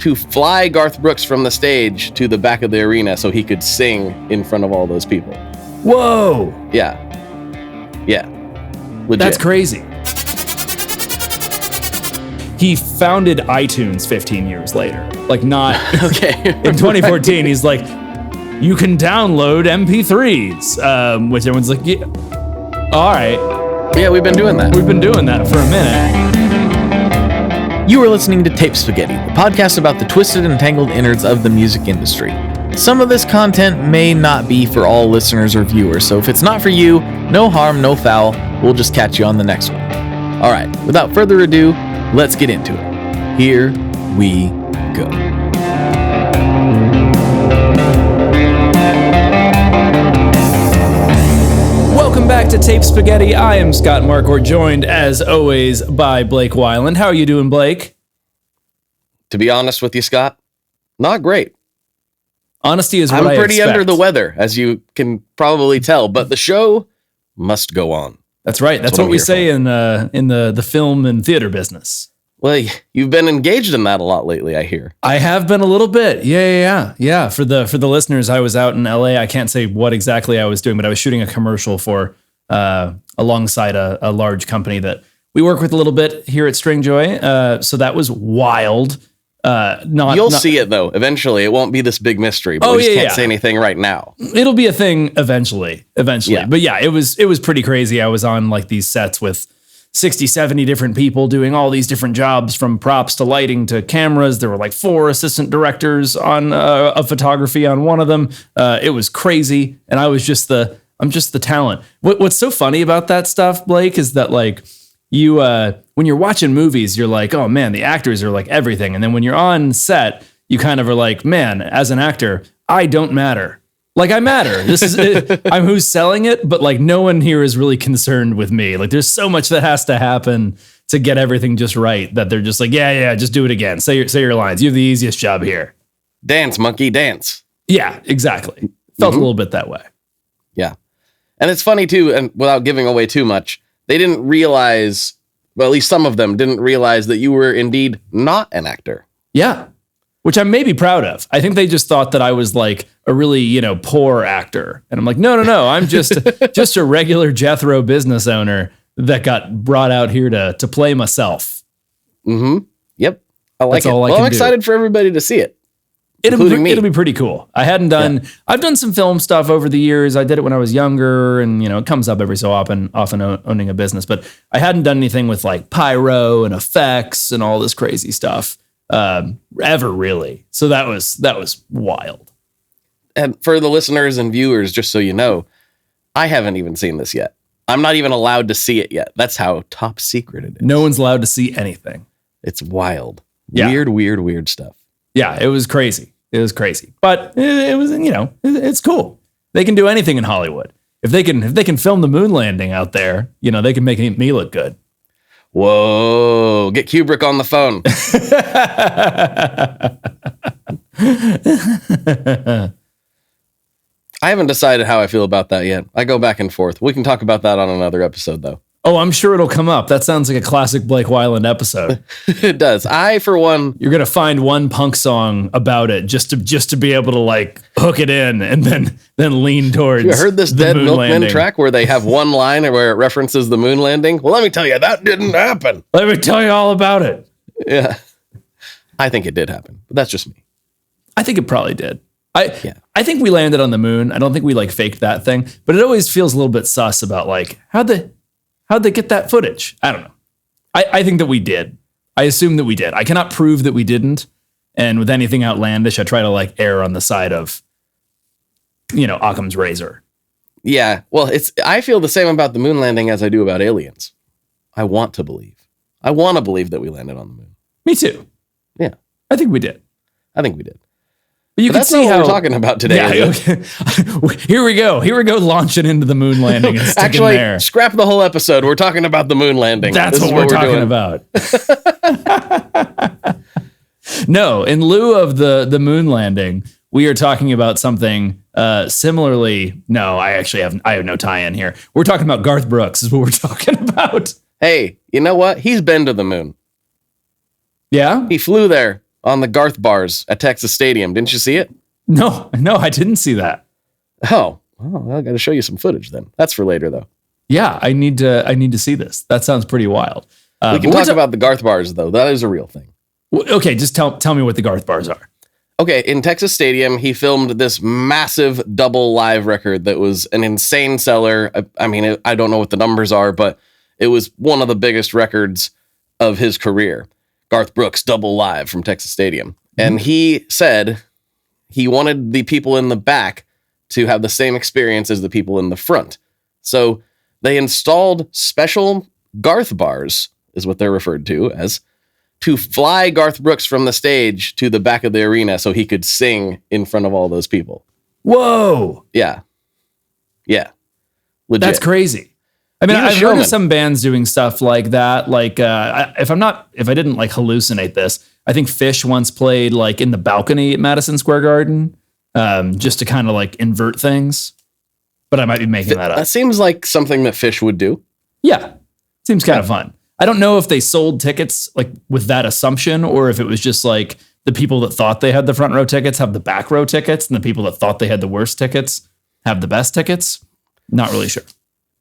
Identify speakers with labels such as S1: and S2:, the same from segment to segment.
S1: to fly Garth Brooks from the stage to the back of the arena so he could sing in front of all those people.
S2: Whoa.
S1: Yeah. Legit.
S2: That's crazy. He founded iTunes 15 years later. Like, not...
S1: Okay.
S2: In 2014, he's like, you can download MP3s, which everyone's like, yeah, all right.
S1: Yeah, we've been doing that.
S2: We've been doing that for a minute.
S3: You are listening to Tape Spaghetti, the podcast about the twisted and tangled innards of the music industry. Some of this content may not be for all listeners or viewers, so if it's not for you, no harm, no foul. We'll just catch you on the next one. All right, without further ado, let's get into it. Here we go.
S2: Welcome back to Tape Spaghetti. I am Scott Marquardt, joined as always by Blake Weiland. How are you doing, Blake?
S1: To be honest with you, Scott, not great.
S2: Honesty is what
S1: I'm
S2: I
S1: pretty
S2: expect.
S1: under the weather, as you can probably tell, but the show must go on.
S2: That's right. That's what we say in the film and theater business.
S1: Well, you've been engaged in that a lot lately, I hear.
S2: I have been a little bit. Yeah. For the listeners, I was out in LA. I can't say what exactly I was doing, but I was shooting a commercial for alongside a large company that we work with a little bit here at Stringjoy. So that was wild. You'll
S1: see it though. Eventually, it won't be this big mystery. But we just can't say anything right now.
S2: It'll be a thing eventually.
S1: Yeah.
S2: But yeah, it was pretty crazy. I was on like these sets with 60, 70 different people doing all these different jobs, from props to lighting to cameras. There were like 4 assistant directors on of photography on one of them. It was crazy, and I'm just the talent. What's so funny about that stuff, Blake, is that like you when you're watching movies, you're like, oh man, the actors are like everything, and then when you're on set, you kind of are like, man, as an actor, I don't matter. Like, I matter. This is I'm who's selling it, but like no one here is really concerned with me. Like, there's so much that has to happen to get everything just right that they're just like, yeah, just do it again. Say your lines. You have the easiest job here.
S1: Dance, monkey, dance.
S2: Yeah, exactly. Felt a little bit that way.
S1: Yeah. And it's funny too, and without giving away too much, they didn't realize, well, at least some of them didn't realize that you were indeed not an actor.
S2: Yeah. Which I'm maybe proud of. I think they just thought that I was like a really, poor actor. And I'm like, no. I'm just a regular Jethro business owner that got brought out here to play myself.
S1: Mm-hmm. Yep. I like
S2: That's
S1: it.
S2: all
S1: I'm excited for everybody to see it.
S2: It'll be pretty cool. I've done some film stuff over the years. I did it when I was younger, and it comes up every so often owning a business, but I hadn't done anything with like pyro and effects and all this crazy stuff ever, really. So that was wild.
S1: And for the listeners and viewers, just so you know, I haven't even seen this yet. I'm not even allowed to see it yet. That's how top secret it is.
S2: No one's allowed to see anything.
S1: It's wild.
S2: Yeah.
S1: Weird stuff.
S2: Yeah, it was crazy. But it was, it's cool. They can do anything in Hollywood. If they can film the moon landing out there, they can make me look good.
S1: Whoa, get Kubrick on the phone. I haven't decided how I feel about that yet. I go back and forth. We can talk about that on another episode, though.
S2: Oh, I'm sure it'll come up. That sounds like a classic Blake Weiland episode.
S1: It does. I, for one...
S2: You're going to find one punk song about it just to be able to, like, hook it in and then lean towards.
S1: You heard this
S2: the
S1: Dead
S2: moon
S1: Milkmen
S2: landing
S1: track where they have one line where it references the moon landing? Well, let me tell you, that didn't happen.
S2: Let me tell you all about it.
S1: Yeah. I think it did happen, but that's just me.
S2: I think it probably did. I think we landed on the moon. I don't think we, like, faked that thing, but it always feels a little bit sus about, like, how'd they get that footage? I don't know. I think that we did. I assume that we did. I cannot prove that we didn't. And with anything outlandish, I try to like err on the side of, Occam's razor.
S1: Yeah. Well, I feel the same about the moon landing as I do about aliens. I want to believe that we landed on the moon.
S2: Me too.
S1: Yeah.
S2: I think we did. But you can see
S1: how we're talking about today.
S2: Yeah, okay. Here we go launching into the moon landing and sticking
S1: Actually,
S2: there.
S1: Scrap the whole episode. We're talking about the moon landing.
S2: That's what we're talking about. No, in lieu of the moon landing, we are talking about something similarly. No, I have no tie-in here. We're talking about Garth Brooks is what we're talking about.
S1: Hey, you know what? He's been to the moon.
S2: Yeah?
S1: He flew there on the Garth bars at Texas Stadium. Didn't you see it?
S2: No, I didn't see that.
S1: Oh, well, I got to show you some footage then. That's for later, though.
S2: Yeah, I need to see this. That sounds pretty wild.
S1: We can talk about the Garth bars, though. That is a real thing.
S2: Okay, just tell me what the Garth bars are.
S1: Okay, in Texas Stadium, he filmed this massive double live record that was an insane seller. I mean, I don't know what the numbers are, but it was one of the biggest records of his career. Garth Brooks double live from Texas Stadium. And he said he wanted the people in the back to have the same experience as the people in the front. So they installed special Garth bars, is what they're referred to as, to fly Garth Brooks from the stage to the back of the arena so he could sing in front of all those people.
S2: Whoa.
S1: Yeah. Yeah. Legit.
S2: That's crazy. I mean, I've heard of some bands doing stuff like that. Like, if I didn't like hallucinate this, I think Fish once played like in the balcony at Madison Square Garden, just to kind of like invert things. But I might be making that up.
S1: That seems like something that Fish would do.
S2: Yeah. Seems kind of fun. I don't know if they sold tickets like with that assumption, or if it was just like the people that thought they had the front row tickets have the back row tickets, and the people that thought they had the worst tickets have the best tickets. Not really sure.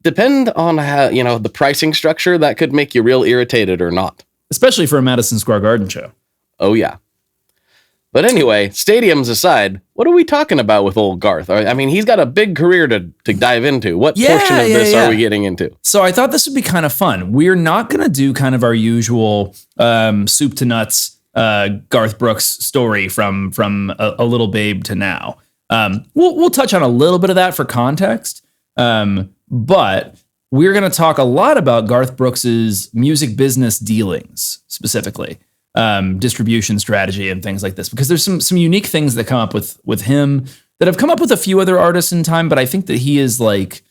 S1: Depend on how, the pricing structure, that could make you real irritated or not.
S2: Especially for a Madison Square Garden show.
S1: Oh, yeah. But anyway, stadiums aside, what are we talking about with old Garth? I mean, he's got a big career to dive into. What portion of this are we getting into?
S2: So I thought this would be kind of fun. We're not going to do kind of our usual soup to nuts Garth Brooks story from a little babe to now. We'll touch on a little bit of that for context, but we're going to talk a lot about Garth Brooks's music business dealings specifically. Distribution strategy and things like this, because there's some unique things that come up with him that have come up with a few other artists in time, but I think that he is like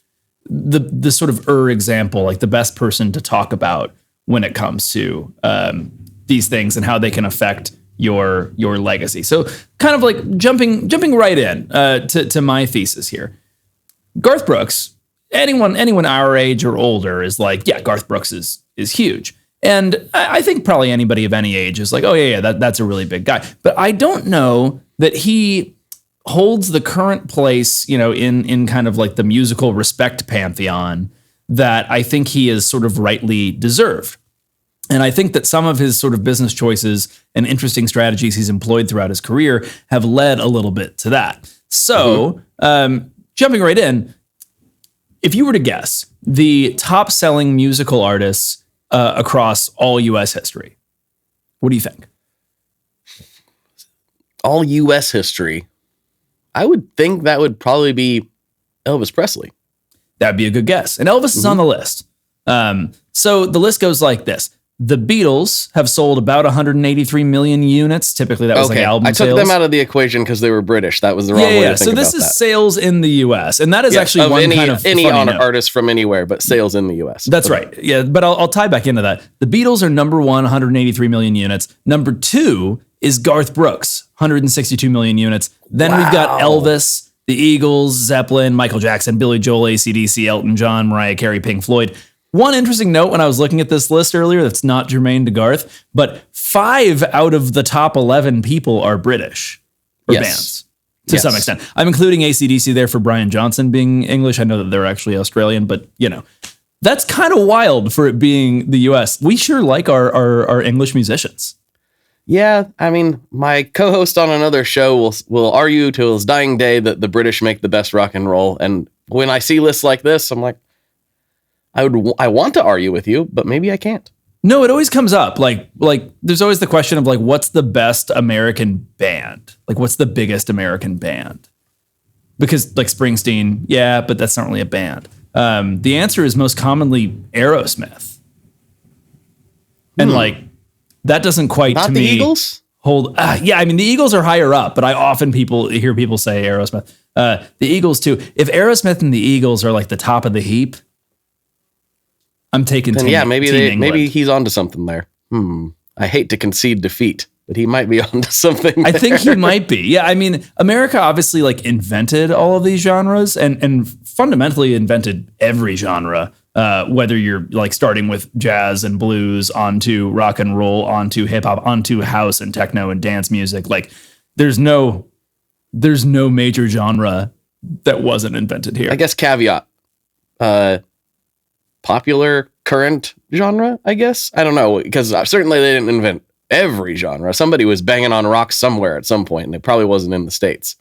S2: the sort of example, like the best person to talk about when it comes to these things and how they can affect your legacy. So kind of like jumping right in to my thesis here. Garth Brooks, anyone our age or older is like, yeah, Garth Brooks is huge. And I think probably anybody of any age is like, oh, yeah, that's a really big guy. But I don't know that he holds the current place, in kind of like the musical respect pantheon that I think he is sort of rightly deserved. And I think that some of his sort of business choices and interesting strategies he's employed throughout his career have led a little bit to that. So jumping right in, if you were to guess the top selling musical artists across all U.S. history, what do you think?
S1: All U.S. history, I would think that would probably be Elvis Presley.
S2: That'd be a good guess. And Elvis is on the list. So the list goes like this. The Beatles have sold about 183 million units. Typically, that was like album sales.
S1: I took them out of the equation because they were British. That was the wrong way to think
S2: so this
S1: about
S2: is
S1: that.
S2: sales in the U.S. And that is actually one kind of
S1: any
S2: funny note.
S1: artist from anywhere, but sales in the U.S.
S2: That's right. Yeah, but I'll tie back into that. The Beatles are number one, 183 million units. Number two is Garth Brooks, 162 million units. Then we've got Elvis, the Eagles, Zeppelin, Michael Jackson, Billy Joel, AC/DC, Elton John, Mariah Carey, Pink Floyd. One interesting note when I was looking at this list earlier that's not germane to Garth, but 5 out of the top 11 people are British bands to some extent. I'm including AC/DC there for Brian Johnson being English. I know that they're actually Australian, but that's kind of wild for it being the US. We sure like our English musicians.
S1: Yeah, I mean, my co-host on another show will argue till his dying day that the British make the best rock and roll. And when I see lists like this, I'm like, I want to argue with you, but maybe I can't.
S2: No, it always comes up. Like there's always the question of like, what's the best American band? Like, what's the biggest American band? Because like Springsteen, yeah, but that's not really a band. The answer is most commonly Aerosmith. And like, that doesn't quite
S1: not
S2: to
S1: the
S2: me
S1: Eagles?
S2: Hold. Yeah, I mean, the Eagles are higher up, but I often hear people say Aerosmith. The Eagles too. If Aerosmith and the Eagles are like the top of the heap, I'm taking team.
S1: Yeah, maybe he's onto something there. I hate to concede defeat, but he might be onto something.
S2: I think he might be. Yeah, I mean, America obviously like invented all of these genres and fundamentally invented every genre whether you're like starting with jazz and blues onto rock and roll, onto hip hop, onto house and techno and dance music. Like there's no major genre that wasn't invented here.
S1: I guess caveat, popular current genre, I guess. I don't know, because certainly they didn't invent every genre. Somebody was banging on rock somewhere at some point, and it probably wasn't in the States.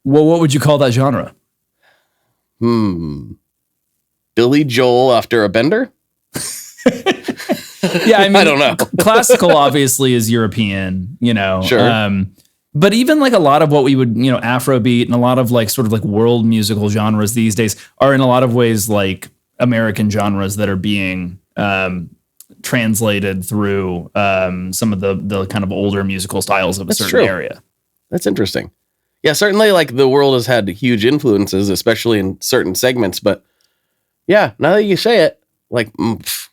S2: Well, what would you call that genre?
S1: Billy Joel after a bender?
S2: Yeah, I mean,
S1: I don't know.
S2: Classical obviously is European, you know.
S1: Sure.
S2: But even like a lot of what we would, you know, Afrobeat and a lot of like sort of like world musical genres these days are in a lot of ways like American genres that are being translated through some of the kind of older musical styles of a certain area.
S1: That's interesting. Yeah, certainly like the world has had huge influences, especially in certain segments. But yeah, now that you say it, like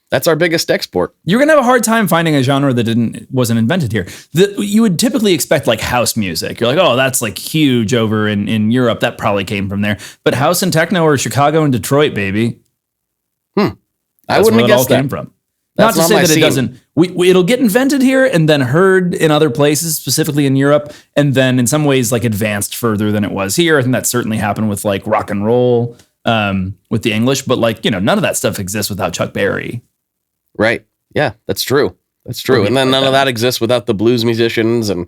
S1: that's our biggest export.
S2: You're going to have a hard time finding a genre that wasn't invented here. You would typically expect like house music. You're like, oh, that's like huge over in Europe. That probably came from there. But house and techno are Chicago and Detroit, baby.
S1: I wouldn't have guessed that.
S2: Came from. Not to say that it doesn't. It'll get invented here and then heard in other places, specifically in Europe, and then in some ways like advanced further than it was here. I think that certainly happened with like rock and roll with the English. But like, you know, none of that stuff exists without Chuck Berry.
S1: Right. Yeah, that's true. That's true. And then none of that exists without the blues musicians. And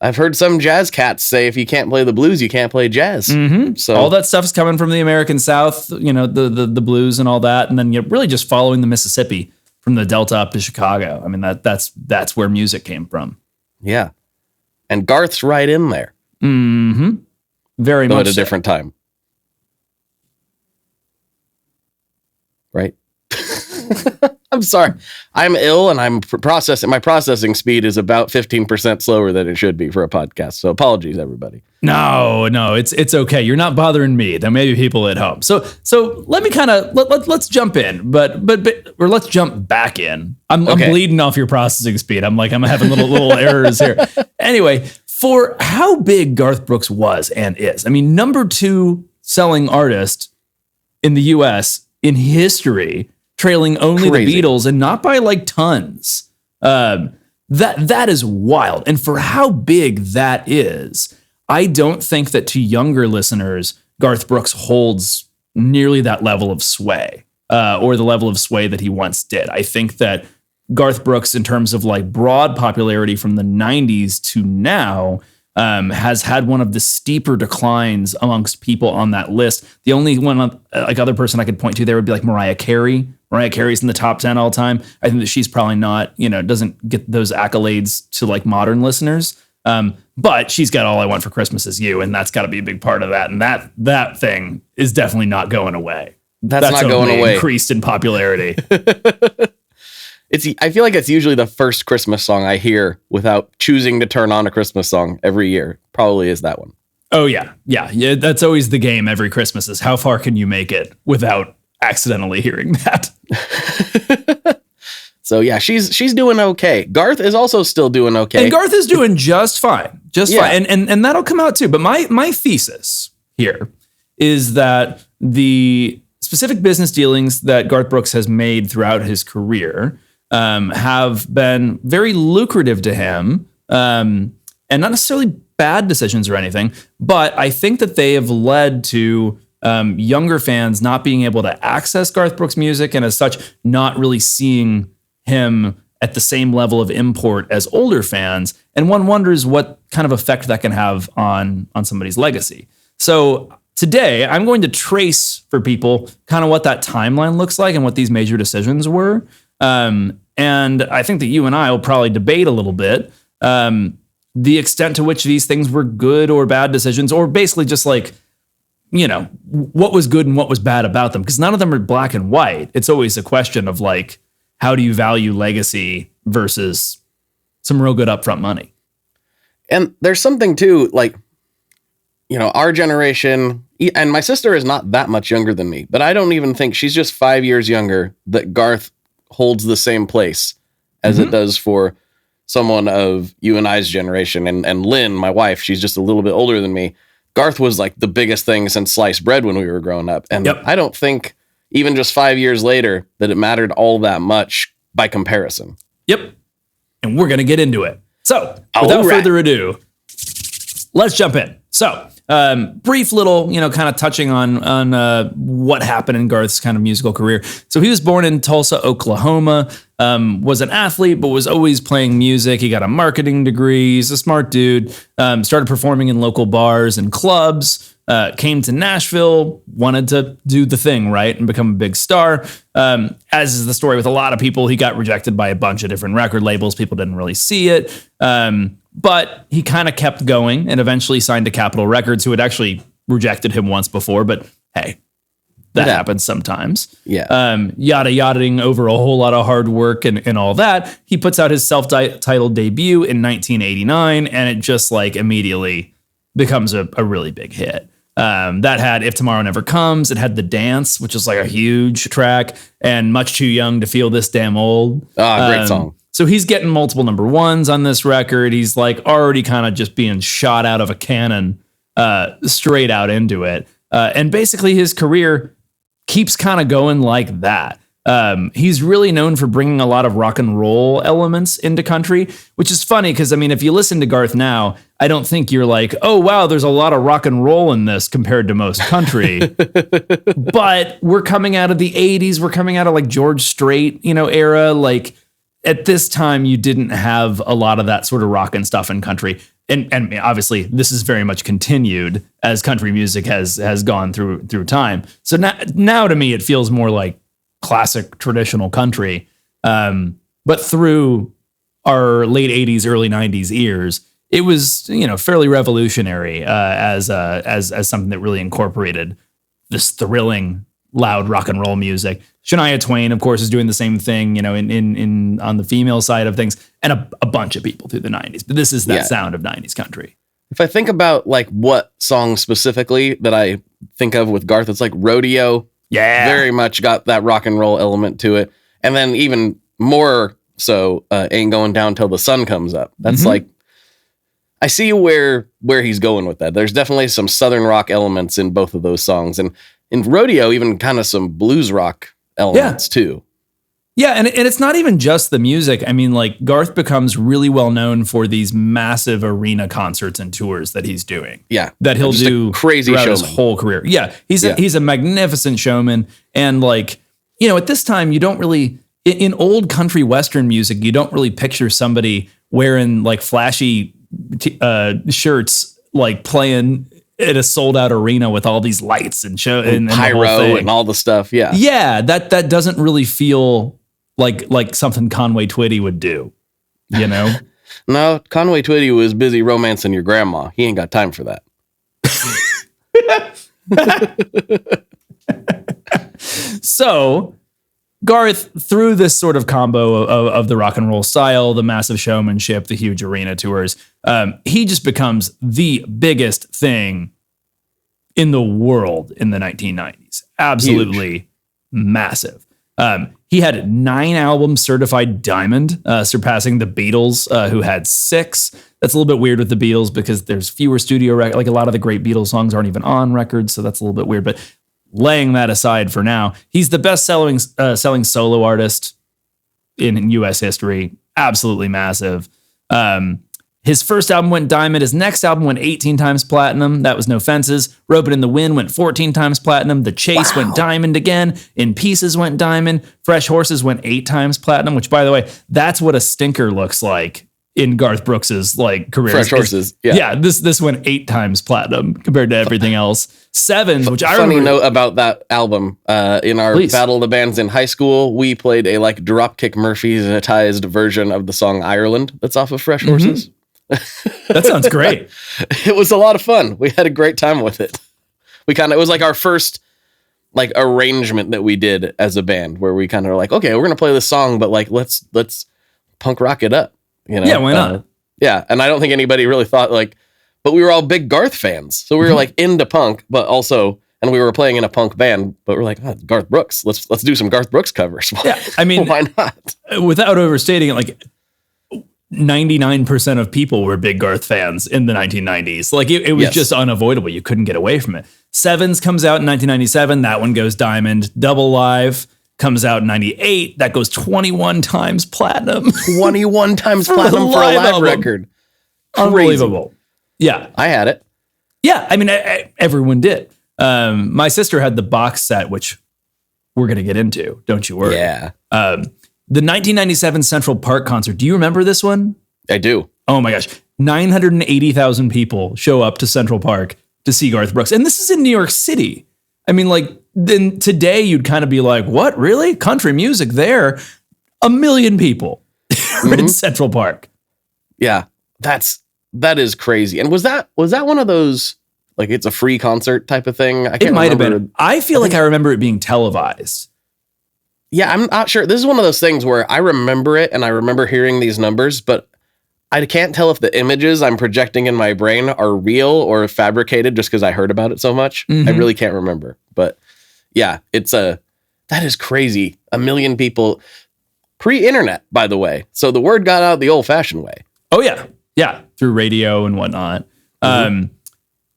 S1: I've heard some jazz cats say if you can't play the blues, you can't play jazz.
S2: Mm-hmm.
S1: So
S2: all that stuff's coming from the American South, you know, the blues and all that. And then you're really just following the Mississippi from the Delta up to Chicago. I mean, that's where music came from.
S1: Yeah. And Garth's right in there.
S2: Mm-hmm. Very much
S1: at a different time. Right? I'm sorry. I'm ill and I'm processing. My processing speed is about 15% slower than it should be for a podcast. So apologies, everybody.
S2: No, it's okay. You're not bothering me. There may be people at home. So let me kind of let's jump in, but let's jump back in. I'm bleeding off your processing speed. I'm having little errors here. Anyway, for how big Garth Brooks was and is, I mean, number 2 selling artist in the U.S. in history, trailing only the Beatles, and not by like tons. That is wild. And for how big that is, I don't think that to younger listeners, Garth Brooks holds nearly that level of sway, or the level of sway that he once did. I think that Garth Brooks, in terms of like broad popularity from the 90s to now, has had one of the steeper declines amongst people on that list. The only one, like other person I could point to there would be like Mariah Carey. Mariah Carey's in the top 10 all time. I think that she's probably not, you know, doesn't get those accolades to like modern listeners. But she's got All I Want for Christmas Is You, and that's got to be a big part of that. And that thing is definitely not going away.
S1: That's not going away.
S2: Increased in popularity.
S1: I feel like it's usually the first Christmas song I hear without choosing to turn on a Christmas song every year. Probably is that one.
S2: Oh yeah. That's always the game every Christmas is how far can you make it without accidentally hearing that.
S1: So yeah, she's doing okay. Garth is also still doing okay.
S2: And Garth is doing just fine. Fine. And that'll come out too. But my thesis here is that the specific business dealings that Garth Brooks has made throughout his career have been very lucrative to him, and not necessarily bad decisions or anything, but I think that they have led to younger fans not being able to access Garth Brooks music, and as such, not really seeing him at the same level of import as older fans. And one wonders what kind of effect that can have on somebody's legacy. So today, I'm going to trace for people kind of what that timeline looks like and what these major decisions were. And I think that you and I will probably debate a little bit the extent to which these things were good or bad decisions, or basically just like, you know, what was good and what was bad about them. Because none of them are black and white. It's always a question of like, how do you value legacy versus some real good upfront money?
S1: And there's something too, like, you know, our generation, and my sister is not that much younger than me, but I don't even think she's just 5 years younger, that Garth holds the same place as it does for someone of you and I's generation. And Lynn, my wife, she's just a little bit older than me. Garth was like the biggest thing since sliced bread when we were growing up. And I don't think even just 5 years later, that it mattered all that much by comparison.
S2: Yep. And we're going to get into it. So without further ado, let's jump in. So brief little, kind of touching on what happened in Garth's kind of musical career. So he was born in Tulsa, Oklahoma, was an athlete, but was always playing music. He got a marketing degree. He's a smart dude. Started performing in local bars and clubs. Came to Nashville, wanted to do the thing, right, and become a big star. As is the story with a lot of people, he got rejected by a bunch of different record labels. People didn't really see it. But he kind of kept going and eventually signed to Capitol Records, who had actually rejected him once before. But hey, that happens sometimes.
S1: Yeah.
S2: Yada-yadaing over a whole lot of hard work and all that. He puts out his self-titled debut in 1989, and it just immediately becomes a really big hit. That had If Tomorrow Never Comes. It had The Dance, which is a huge track, and Much Too Young to Feel This Damn Old.
S1: Great song.
S2: So he's getting multiple number ones on this record. He's already kind of just being shot out of a cannon straight out into it. And basically his career keeps kind of going like that. He's really known for bringing a lot of rock and roll elements into country, which is funny because, if you listen to Garth now, I don't think you're oh, wow, there's a lot of rock and roll in this compared to most country. But we're coming out of the 80s. We're coming out of George Strait, era. At this time, you didn't have a lot of that sort of rock and stuff in country. And obviously, this is very much continued as country music has gone through time. So now to me, it feels more like classic traditional country. But through our late 80s, early 90s ears, it was, fairly revolutionary as something that really incorporated this thrilling, loud rock and roll music. Shania Twain, of course, is doing the same thing, in on the female side of things, and a bunch of people through the 90s. But this is that sound of 90s country.
S1: If I think about what song specifically that I think of with Garth, it's Rodeo.
S2: Yeah.
S1: Very much got that rock and roll element to it. And then even more so, Ain't Going Down Till the Sun Comes Up. That's I see where he's going with that. There's definitely some Southern rock elements in both of those songs. And in Rodeo, even kind of some blues rock elements too.
S2: Yeah, and it's not even just the music. Garth becomes really well known for these massive arena concerts and tours that he's doing.
S1: Yeah.
S2: That he'll do
S1: crazy
S2: throughout
S1: showman.
S2: his whole career. Yeah, he's a magnificent showman. And at this time, you don't really, in old country Western music, you don't really picture somebody wearing flashy shirts, playing at a sold out arena with all these lights and show and
S1: pyro and all the stuff. Yeah.
S2: Yeah. That doesn't really feel like something Conway Twitty would do,
S1: No, Conway Twitty was busy romancing your grandma. He ain't got time for that.
S2: So Garth, through this sort of combo of the rock and roll style, the massive showmanship, the huge arena tours, he just becomes the biggest thing in the world in the 1990s. Absolutely massive. He had 9 albums certified diamond, surpassing the Beatles, who had 6. That's a little bit weird with the Beatles because there's fewer studio records. A lot of the great Beatles songs aren't even on records, so that's a little bit weird. But laying that aside for now, he's the best selling solo artist in U.S. history. Absolutely massive. His first album went diamond. His next album went 18 times platinum. That was No Fences. Rope It in the Wind went 14 times platinum. The Chase went diamond again. In Pieces went diamond. Fresh Horses went 8 times platinum, which, by the way, that's what a stinker looks like in Garth Brooks's career.
S1: Fresh Horses.
S2: Yeah. This went 8 times platinum compared to everything else. Sevens, which I remember.
S1: Funny note about that album. In our Battle of the Bands in high school, we played a Dropkick Murphys-ized version of the song Ireland that's off of Fresh Horses.
S2: That sounds great.
S1: It was a lot of fun. We had a great time with it. It was our first arrangement that we did as a band where we kind of were okay, we're going to play this song, but let's punk rock it up.
S2: Yeah, why not?
S1: Yeah. And I don't think anybody really thought but we were all big Garth fans. So we were into punk, but also, and we were playing in a punk band, but we're Garth Brooks, let's do some Garth Brooks covers.
S2: Yeah.
S1: Why not?
S2: Without overstating it, 99% of people were big Garth fans in the 1990s. It was just unavoidable. You couldn't get away from it. Sevens comes out in 1997. That one goes diamond. Double Live comes out in 98. That goes 21 times platinum.
S1: 21 times platinum for a live record.
S2: Unbelievable. Yeah.
S1: I had it.
S2: Yeah. I mean, everyone did. My sister had the box set, which we're going to get into. Don't you worry.
S1: Yeah.
S2: The 1997 Central Park concert. Do you remember this one?
S1: I do.
S2: Oh my gosh. 980,000 people show up to Central Park to see Garth Brooks. And this is in New York City. I mean, like, then today you'd kind of be like, what, really? Country music there? 1 million people in Central Park.
S1: Yeah. That is crazy. And was that one of those, like, it's a free concert type of thing?
S2: It might have been. I feel like I remember it being televised.
S1: Yeah, I'm not sure. This is one of those things where I remember it and I remember hearing these numbers, but I can't tell if the images I'm projecting in my brain are real or fabricated just because I heard about it so much. I really can't remember. But yeah, that is crazy. 1 million people pre-internet, by the way. So the word got out the old fashioned way.
S2: Oh yeah. Yeah. Through radio and whatnot.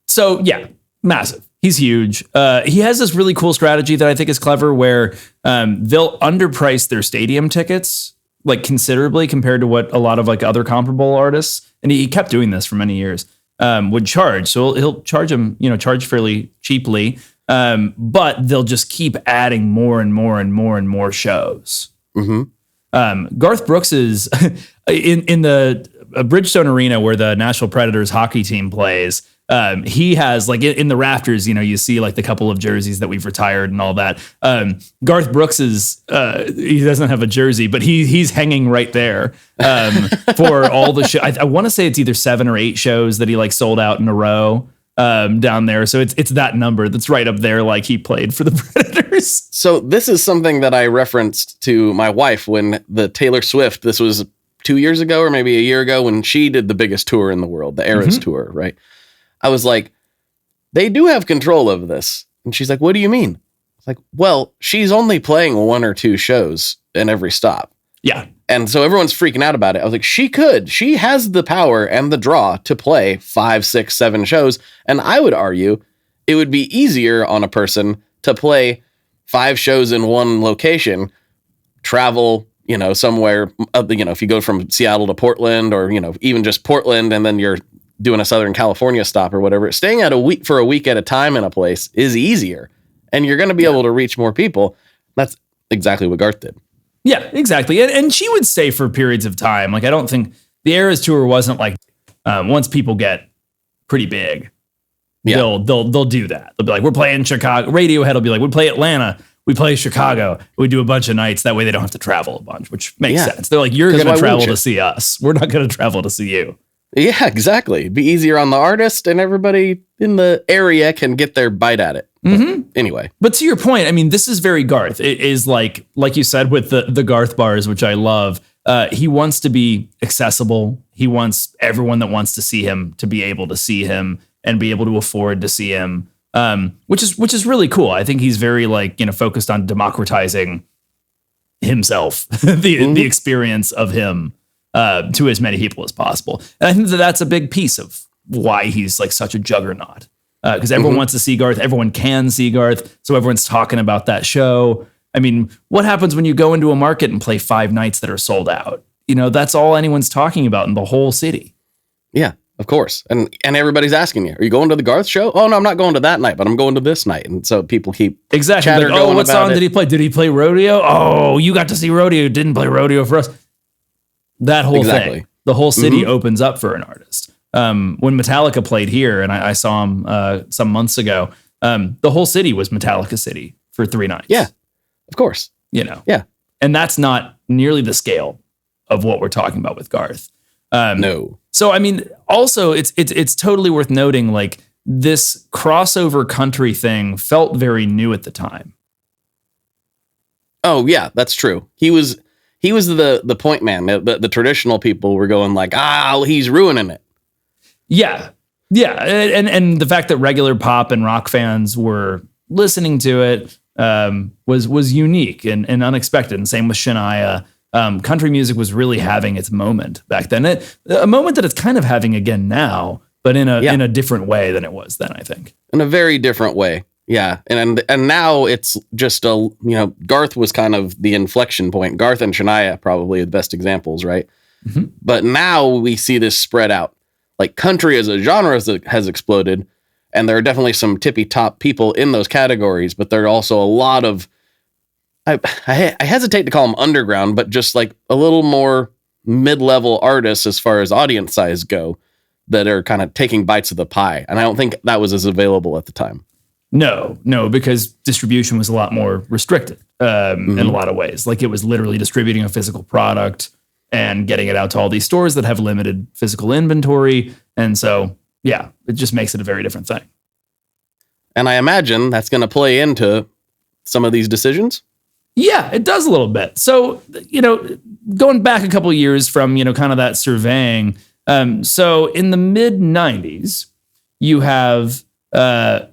S2: So yeah, massive. He's huge. He has this really cool strategy that I think is clever where they'll underprice their stadium tickets like considerably compared to what a lot of like other comparable artists, and he kept doing this for many years, would charge. So he'll charge them, charge fairly cheaply, but they'll just keep adding more and more and more and more shows. Garth Brooks is in the Bridgestone Arena where the Nashville Predators hockey team plays. He has like in the rafters, you see like the couple of jerseys that we've retired and all that. Garth Brooks he doesn't have a jersey, but he's hanging right there for all the show. I want to say it's either 7 or 8 shows that he like sold out in a row down there. So it's that number that's right up there. Like he played for the Predators.
S1: So this is something that I referenced to my wife when the Taylor Swift, this was 2 years ago or maybe a year ago when she did the biggest tour in the world, the Eras tour, right? I was like, they do have control of this. And she's like, what do you mean? It's like, well, she's only playing 1 or 2 shows in every stop.
S2: Yeah.
S1: And so everyone's freaking out about it. I was like, she has the power and the draw to play 5, 6, 7 shows. And I would argue it would be easier on a person to play 5 shows in one location, travel, somewhere, if you go from Seattle to Portland or, even just Portland and then you're doing a Southern California stop or whatever, staying for a week at a time in a place is easier and you're going to be able to reach more people. That's exactly what Garth did.
S2: Yeah, exactly. And she would stay for periods of time. Like, I don't think the Eras tour wasn't like, once people get pretty big, they'll do that. They'll be like, we're playing Chicago. Radiohead will be like, we play Atlanta. We play Chicago. We do a bunch of nights. That way they don't have to travel a bunch, which makes sense. They're like, you're going to travel to see us. We're not going to travel to see you.
S1: Yeah, exactly. It'd be easier on the artist and everybody in the area can get their bite at it. Anyway.
S2: But to your point, I mean, this is very Garth. It is like you said, with the Garth bars, which I love. He wants to be accessible. He wants everyone that wants to see him to be able to see him and be able to afford to see him. Which is really cool. I think he's very focused on democratizing himself, the experience of him. To as many people as possible. And I think that's a big piece of why he's like such a juggernaut. Because everyone wants to see Garth. Everyone can see Garth. So everyone's talking about that show. I mean, what happens when you go into a market and play 5 nights that are sold out? That's all anyone's talking about in the whole city.
S1: Yeah, of course. And everybody's asking you, are you going to the Garth show? Oh, no, I'm not going to that night, but I'm going to this night. And so people keep
S2: chatter like,
S1: going
S2: what song did he play? Did he play Rodeo? Oh, you got to see Rodeo. Didn't play Rodeo for us. That whole thing, the whole city opens up for an artist. When Metallica played here, and I saw him some months ago, the whole city was Metallica City for 3 nights.
S1: Yeah, of course.
S2: Yeah. And that's not nearly the scale of what we're talking about with Garth.
S1: No.
S2: So, I mean, also, it's totally worth noting, like, this crossover country thing felt very new at the time.
S1: Oh, yeah, that's true. He was the point man. The traditional people were going like, he's ruining it. Yeah.
S2: Yeah. And the fact that regular pop and rock fans were listening to it was unique and unexpected. And same with Shania. Country music was really having its moment back then. A moment that it's kind of having again now but in a different way than it was then, I think.
S1: In a very different way. Yeah. And now it's just Garth was kind of the inflection point. Garth and Shania probably the best examples, right? Mm-hmm. But now we see this spread out. Like country as a genre has exploded, and there are definitely some tippy top people in those categories, but there are also a lot of, I hesitate to call them underground, but just like a little more mid-level artists as far as audience size go that are kind of taking bites of the pie. And I don't think that was as available at the time.
S2: No, because distribution was a lot more restricted in a lot of ways. Like it was literally distributing a physical product and getting it out to all these stores that have limited physical inventory. And so, yeah, it just makes it a very different thing.
S1: And I imagine that's going to play into some of these decisions.
S2: Yeah, it does a little bit. So, going back a couple of years from, kind of that surveying. So in the mid 90s, you have, what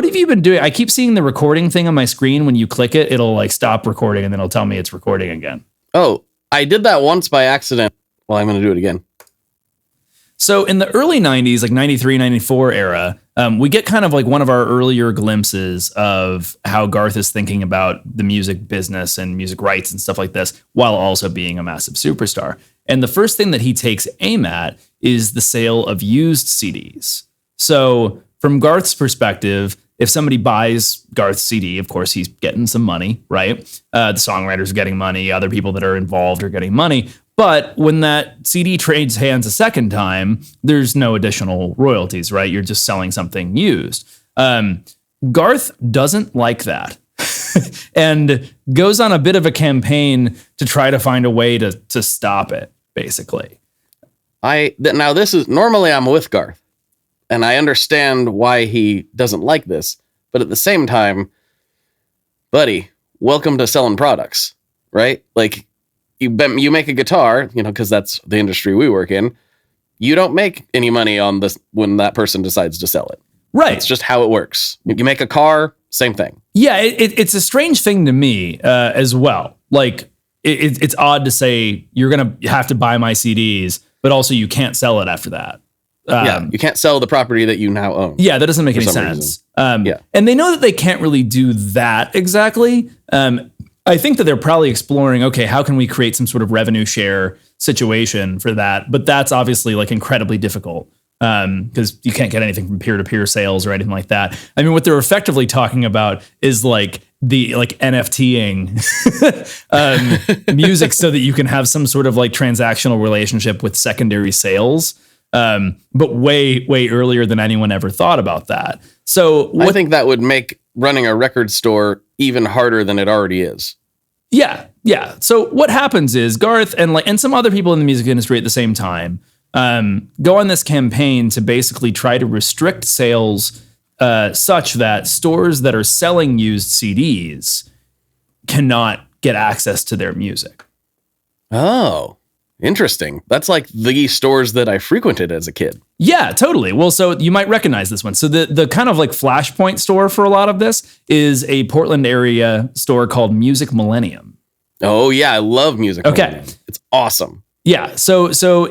S2: have you been doing? I keep seeing the recording thing on my screen. When you click it, it'll like stop recording and then it'll tell me it's recording again.
S1: Oh, I did that once by accident. Well, I'm going to do it again.
S2: So in the early 90s, like 93, 94 era, we get kind of like one of our earlier glimpses of how Garth is thinking about the music business and music rights and stuff like this, while also being a massive superstar. And the first thing that he takes aim at is the sale of used CDs. So from Garth's perspective, if somebody buys Garth's CD, of course, he's getting some money, right? The songwriters are getting money. Other people that are involved are getting money. But when that CD trades hands a second time, there's no additional royalties, right? You're just selling something used. Garth doesn't like that and goes on a bit of a campaign to try to find a way to stop it, basically.
S1: Now this is normally I'm with Garth and I understand why he doesn't like this, but at the same time, buddy, welcome to selling products, right? Like you make a guitar, because that's the industry we work in. You don't make any money on this when that person decides to sell it.
S2: Right.
S1: It's just how it works. You make a car, same thing.
S2: Yeah, it's a strange thing to me as well. Like it's odd to say you're going to have to buy my CDs, but also you can't sell it after that.
S1: You can't sell the property that you now own.
S2: Yeah, that doesn't make any sense. And they know that they can't really do that exactly. I think that they're probably exploring, okay, how can we create some sort of revenue share situation for that? But that's obviously like incredibly difficult because you can't get anything from peer-to-peer sales or anything like that. I mean, what they're effectively talking about is like the NFTing music so that you can have some sort of like transactional relationship with secondary sales. But way, way earlier than anyone ever thought about that. So
S1: I think that would make running a record store even harder than it already is.
S2: Yeah. So what happens is Garth and some other people in the music industry at the same time go on this campaign to basically try to restrict sales such that stores that are selling used CDs cannot get access to their music.
S1: Oh, interesting. That's like the stores that I frequented as a kid.
S2: Yeah, totally. Well, so you might recognize this one. So the kind of like flashpoint store for a lot of this is a Portland area store called Music Millennium.
S1: Oh yeah, I love Music Millennium. It's awesome.
S2: Yeah, so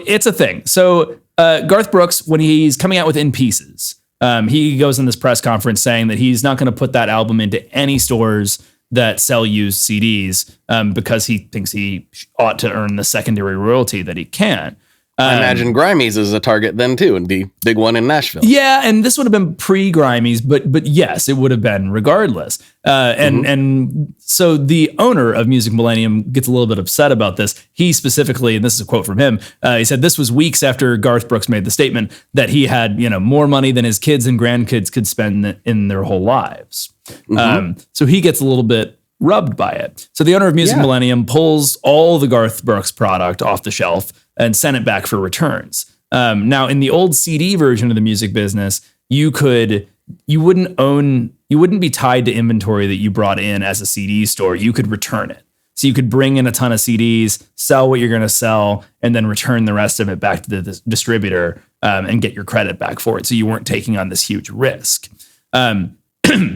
S2: it's a thing. So Garth Brooks, when he's coming out with In Pieces, he goes in this press conference saying that he's not going to put that album into any stores that sell used CDs because he thinks he ought to earn the secondary royalty that he can.
S1: I imagine Grimey's is a target then too, and the big one in Nashville.
S2: Yeah, and this would have been pre-Grimey's, but yes, it would have been regardless. And so the owner of Music Millennium gets a little bit upset about this. He specifically, and this is a quote from him, he said this was weeks after Garth Brooks made the statement that he had more money than his kids and grandkids could spend in their whole lives. So he gets a little bit rubbed by it. So the owner of Music Millennium pulls all the Garth Brooks product off the shelf and sent it back for returns. Now, in the old CD version of the music business, you wouldn't be tied to inventory that you brought in as a CD store. You could return it. So you could bring in a ton of CDs, sell what you're going to sell, and then return the rest of it back to the distributor and get your credit back for it. So you weren't taking on this huge risk.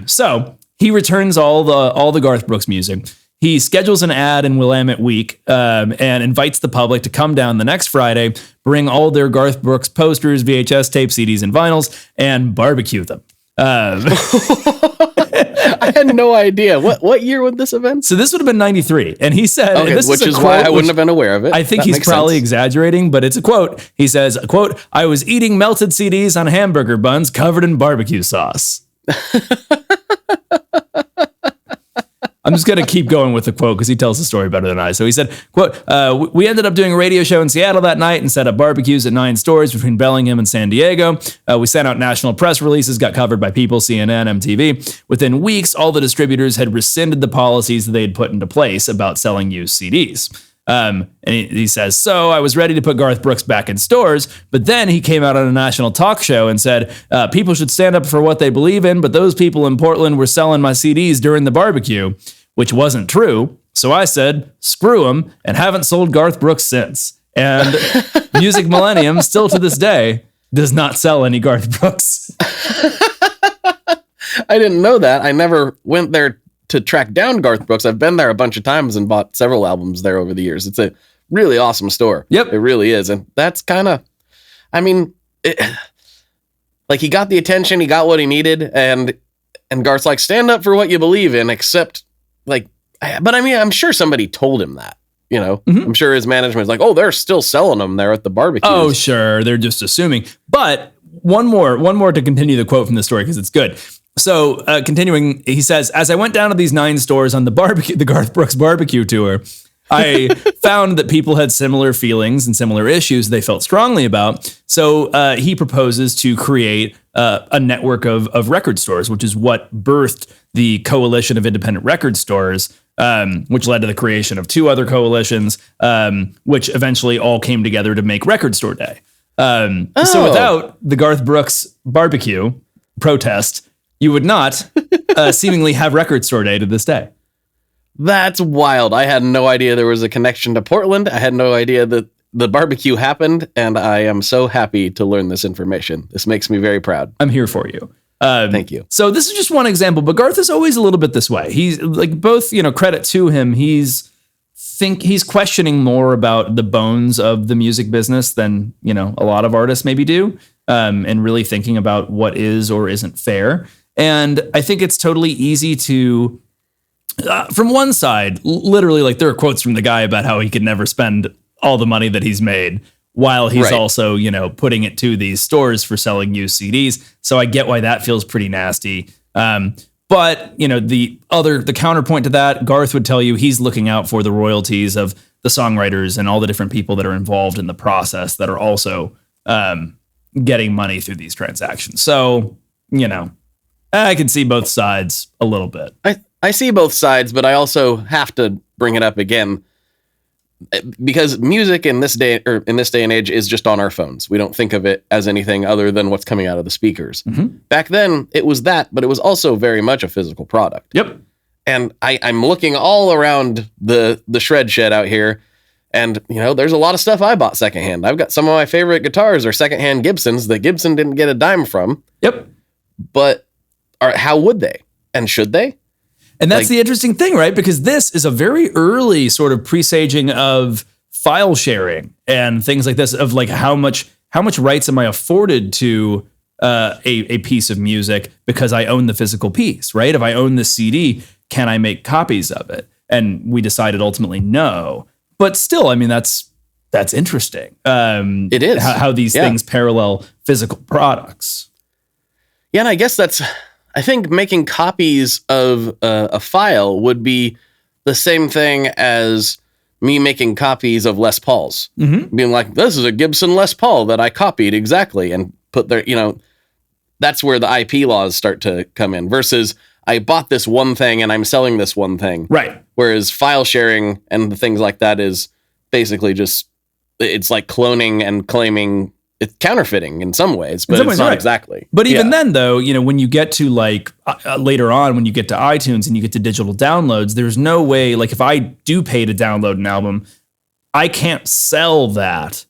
S2: So he returns all the Garth Brooks music. he schedules an ad in Willamette Week and invites the public to come down the next Friday, bring all their Garth Brooks posters, VHS tapes, CDs, and vinyls, and barbecue them.
S1: I had no idea. What year would this have been?
S2: So this would have been 93. And he said,
S1: okay,
S2: and this
S1: which
S2: is
S1: is
S2: quote,
S1: why I wouldn't have been aware of it.
S2: I think he's probably exaggerating, but it's a quote. He says, quote, "I was eating melted CDs on hamburger buns covered in barbecue sauce." I'm just going to keep going with the quote because he tells the story better than I. So he said, quote, "We ended up doing a radio show in Seattle that night and set up barbecues at 9 stores between Bellingham and San Diego. We sent out national press releases, got covered by People, CNN, MTV. Within weeks, all the distributors had rescinded the policies that they had put into place about selling used CDs. And he says, so I was ready to put Garth Brooks back in stores, but then he came out on a national talk show and said, people should stand up for what they believe in, but those people in Portland were selling my CDs during the barbecue, which wasn't true. So I said, screw them, and haven't sold Garth Brooks since. And Music Millennium, still to this day, does not sell any Garth Brooks."
S1: I didn't know that. I never went there to track down Garth Brooks. I've been there a bunch of times and bought several albums there over the years. It's a really awesome store.
S2: Yep.
S1: It really is. And that's kind of, I mean, like he got the attention, he got what he needed. And Garth's like, stand up for what you believe in, except like, but I mean, I'm sure somebody told him that, you know, I'm sure his management's like, oh, they're still selling them there at the barbecue.
S2: Oh, sure. They're just assuming. But one more to continue the quote from the story, because it's good. So continuing, he says, "As I went down to these 9 stores on the Garth Brooks barbecue tour, I found that people had similar feelings and similar issues they felt strongly about. So he proposes to create a network of record stores, which is what birthed the Coalition of Independent Record Stores, which led to the creation of 2 other coalitions, which eventually all came together to make Record Store Day. So without the Garth Brooks barbecue protest, you would not seemingly have Record Store Day to this day."
S1: That's wild. I had no idea there was a connection to Portland. I had no idea that the barbecue happened, and I am so happy to learn this information. This makes me very proud.
S2: I'm here for you.
S1: Thank you.
S2: So this is just one example, but Garth is always a little bit this way. He's like, both, credit to him. He's questioning more about the bones of the music business than, a lot of artists maybe do, and really thinking about what is or isn't fair. And I think it's totally easy to, from one side, literally, like there are quotes from the guy about how he could never spend all the money that he's made while he's also, putting it to these stores for selling used CDs. So I get why that feels pretty nasty. But, the counterpoint to that, Garth would tell you he's looking out for the royalties of the songwriters and all the different people that are involved in the process that are also getting money through these transactions. So, I can see both sides a little bit.
S1: I see both sides, but I also have to bring it up again because music in this day and age is just on our phones. We don't think of it as anything other than what's coming out of the speakers. Back then it was that, but it was also very much a physical product.
S2: Yep.
S1: And I'm looking all around the shred shed out here, and there's a lot of stuff I bought secondhand. I've got some of my favorite guitars are secondhand Gibsons that Gibson didn't get a dime from.
S2: Yep.
S1: But how would they? And should they?
S2: And that's the interesting thing, right? Because this is a very early sort of presaging of file sharing and things like this, of like how much rights am I afforded to a piece of music because I own the physical piece, right? If I own the CD, can I make copies of it? And we decided ultimately no. But still, I mean, that's interesting.
S1: It is.
S2: How these things parallel physical products.
S1: Yeah, and I guess I think making copies of a file would be the same thing as me making copies of Les Pauls. Being like, this is a Gibson Les Paul that I copied exactly and put there, that's where the IP laws start to come in versus I bought this one thing and I'm selling this one thing.
S2: Right.
S1: Whereas file sharing and the things like that is basically just, it's like cloning and claiming. It's counterfeiting in some ways, but it's not exactly.
S2: But even then, though, when you get to later on, when you get to iTunes and you get to digital downloads, there's no way, like if I do pay to download an album, I can't sell that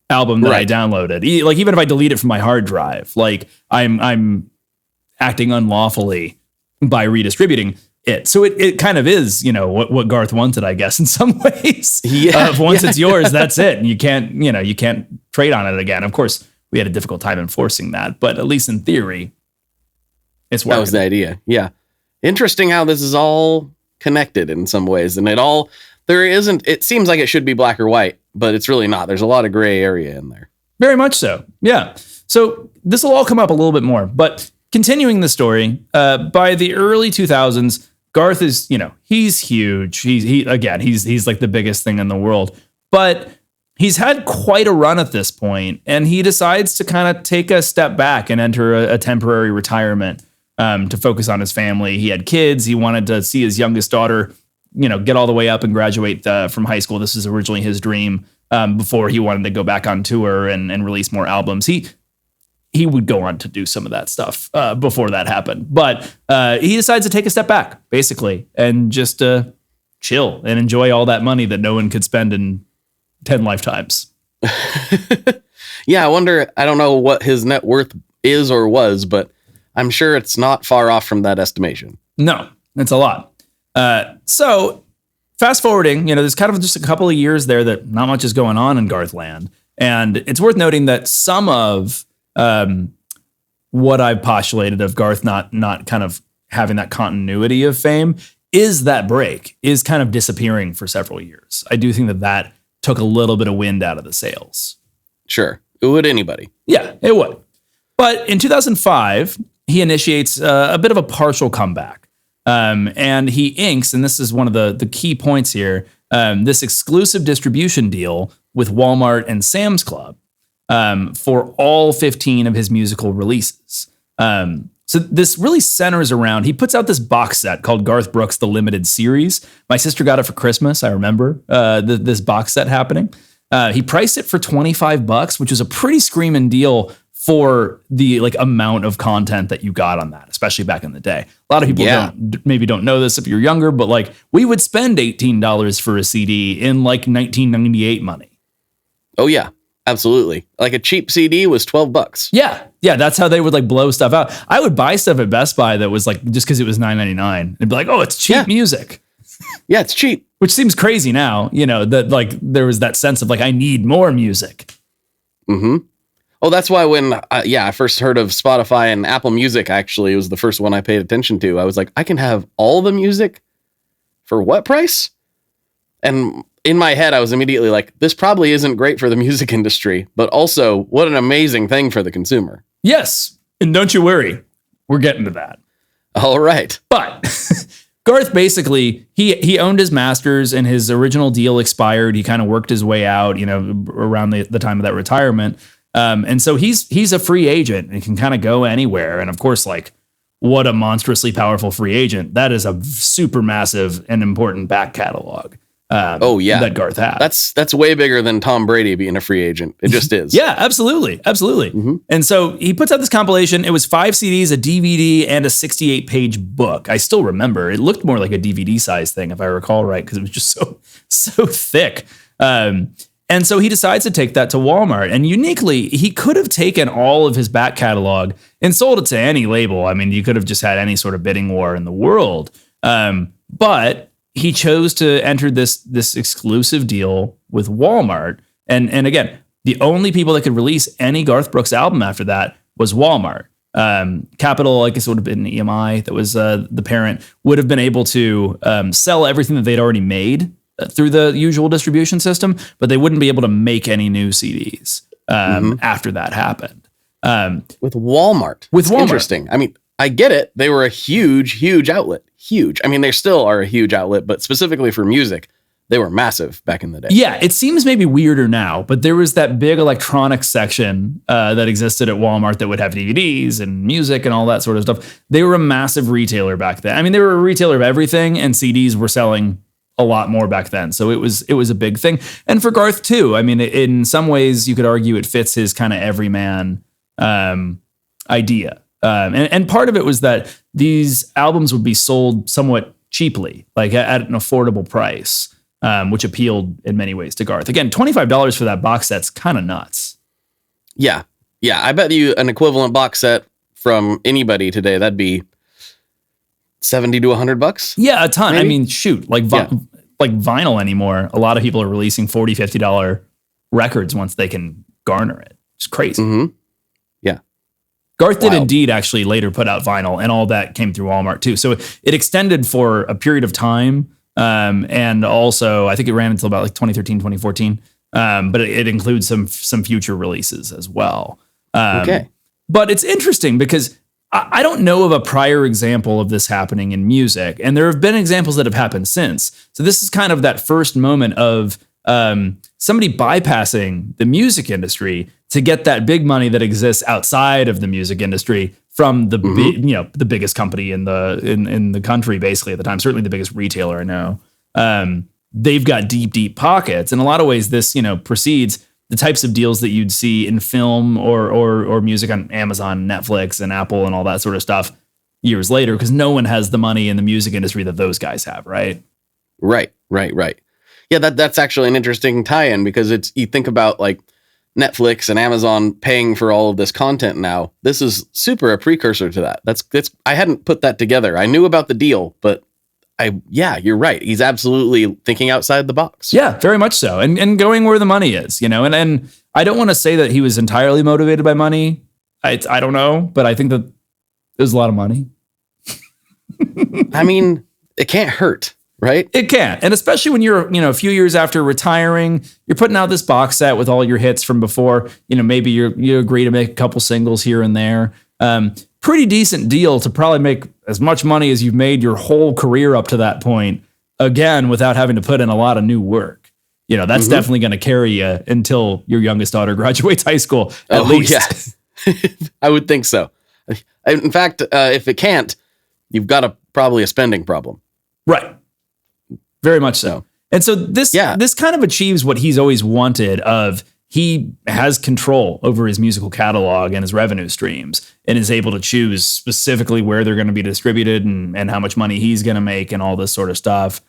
S2: album that I downloaded. Like even if I delete it from my hard drive, like I'm acting unlawfully by redistributing. it. So it kind of is, what Garth wanted, I guess, in some ways.
S1: Yeah.
S2: Once it's yours, that's it. And you can't trade on it again. Of course, we had a difficult time enforcing that, but at least in theory, it's working.
S1: That was the idea. Yeah. Interesting how this is all connected in some ways. And it seems like it should be black or white, but it's really not. There's a lot of gray area in there.
S2: Very much so. Yeah. So this will all come up a little bit more, but continuing the story, by the early 2000s, Garth is, he's huge. He's like the biggest thing in the world, but he's had quite a run at this point, and he decides to kind of take a step back and enter a temporary retirement to focus on his family. He had kids. He wanted to see his youngest daughter, get all the way up and graduate from high school. This is originally his dream before he wanted to go back on tour and release more albums. He would go on to do some of that stuff before that happened. But he decides to take a step back, basically, and just chill and enjoy all that money that no one could spend in 10 lifetimes.
S1: Yeah, I don't know what his net worth is or was, but I'm sure it's not far off from that estimation.
S2: No, it's a lot. So fast forwarding, there's kind of just a couple of years there that not much is going on in Garth land. And it's worth noting that some of what I've postulated of Garth not kind of having that continuity of fame is that break is kind of disappearing for several years. I do think that took a little bit of wind out of the sails.
S1: Sure. It would anybody.
S2: Yeah, it would. But in 2005, he initiates a bit of a partial comeback. And he inks, and this is one of the key points here, this exclusive distribution deal with Wal-Mart and Sam's Club. For all 15 of his musical releases. So this really centers around, he puts out this box set called Garth Brooks, The Limited Series. My sister got it for Christmas. I remember this box set happening. He priced it for $25, which was a pretty screaming deal for the amount of content that you got on that, especially back in the day. A lot of people don't know this if you're younger, but we would spend $18 for a CD in 1998 money.
S1: Oh yeah. Absolutely. A cheap CD was $12.
S2: Yeah. Yeah. That's how they would blow stuff out. I would buy stuff at Best Buy that was just because it was $9.99. It'd be oh, it's cheap music.
S1: Yeah, it's cheap.
S2: Which seems crazy now, that there was that sense of I need more music.
S1: Mm-hmm. Oh, that's why when I first heard of Spotify and Apple Music, actually, it was the first one I paid attention to. I was I can have all the music for what price? And in my head, I was immediately this probably isn't great for the music industry, but also what an amazing thing for the consumer.
S2: Yes. And don't you worry, we're getting to that.
S1: All right.
S2: But Garth basically, he owned his masters and his original deal expired. He kind of worked his way out, around the time of that retirement. And so he's a free agent and can kind of go anywhere. And of course, what a monstrously powerful free agent. That is a super massive and important back catalog. That Garth had.
S1: That's way bigger than Tom Brady being a free agent. It just is.
S2: Yeah, absolutely. Mm-hmm. And so he puts out this compilation. It was 5 CDs, a DVD, and a 68-page book. I still remember. It looked more like a DVD size thing, if I recall right, because it was just so thick. And so he decides to take that to Walmart. And uniquely, he could have taken all of his back catalog and sold it to any label. I mean, you could have just had any sort of bidding war in the world. But he chose to enter this exclusive deal with Walmart. And again, the only people that could release any Garth Brooks album after that was Walmart. Capital, I guess it would have been EMI, that was the parent, would have been able to sell everything that they'd already made through the usual distribution system, but they wouldn't be able to make any new CDs after that happened.
S1: With Walmart. Interesting. I mean, I get it. They were a huge outlet. Huge. I mean, they still are a huge outlet, but specifically for music, they were massive back in the day.
S2: Yeah, it seems maybe weirder now, but there was that big electronics section that existed at Walmart that would have DVDs and music and all that sort of stuff. They were a massive retailer back then. I mean, they were a retailer of everything, and CDs were selling a lot more back then. So it was a big thing. And for Garth too, I mean, in some ways you could argue it fits his kind of everyman idea. And part of it was that these albums would be sold somewhat cheaply, at an affordable price, which appealed in many ways to Garth. Again, $25 for that box set's kind of nuts.
S1: Yeah. Yeah. I bet you an equivalent box set from anybody today, that'd be $70 to $100.
S2: Yeah, a ton.
S1: Maybe?
S2: I mean, shoot, like vinyl anymore. A lot of people are releasing $40, $50 records once they can garner it. It's crazy.
S1: Mm-hmm. Yeah.
S2: Garth did indeed actually later put out vinyl, and all that came through Wal-Mart too. So it extended for a period of time. And also I think it ran until about like 2013, 2014. But it includes some future releases as well.
S1: Okay.
S2: But it's interesting because I don't know of a prior example of this happening in music. And there have been examples that have happened since. So this is kind of that first moment of somebody bypassing the music industry to get that big money that exists outside of the music industry from the the biggest company in the country, basically at the time, certainly the biggest retailer I know. They've got deep pockets. In a lot of ways, this precedes the types of deals that you'd see in film or music on Amazon, Netflix, and Apple, and all that sort of stuff years later, because no one has the money in the music industry that those guys have, right?
S1: Right. Yeah, that's actually an interesting tie-in, because you think about like Netflix and Amazon paying for all of this content now. This is super a precursor to that. That's I hadn't put that together. I knew about the deal, but you're right. He's absolutely thinking outside the box.
S2: Yeah, very much so. And going where the money is, and I don't want to say that he was entirely motivated by money. I don't know, but I think that it was a lot of money.
S1: I mean, it can't hurt, right?
S2: It can't. And especially when you're, a few years after retiring, you're putting out this box set with all your hits from before, maybe you agree to make a couple singles here and there. Pretty decent deal to probably make as much money as you've made your whole career up to that point, again, without having to put in a lot of new work. That's definitely going to carry you until your youngest daughter graduates high school, at least.
S1: Yeah. I would think so. In fact, if it can't, you've got probably a spending problem.
S2: Right. Very much so. And so this kind of achieves what he's always wanted of. He has control over his musical catalog and his revenue streams, and is able to choose specifically where they're going to be distributed and how much money he's going to make and all this sort of stuff.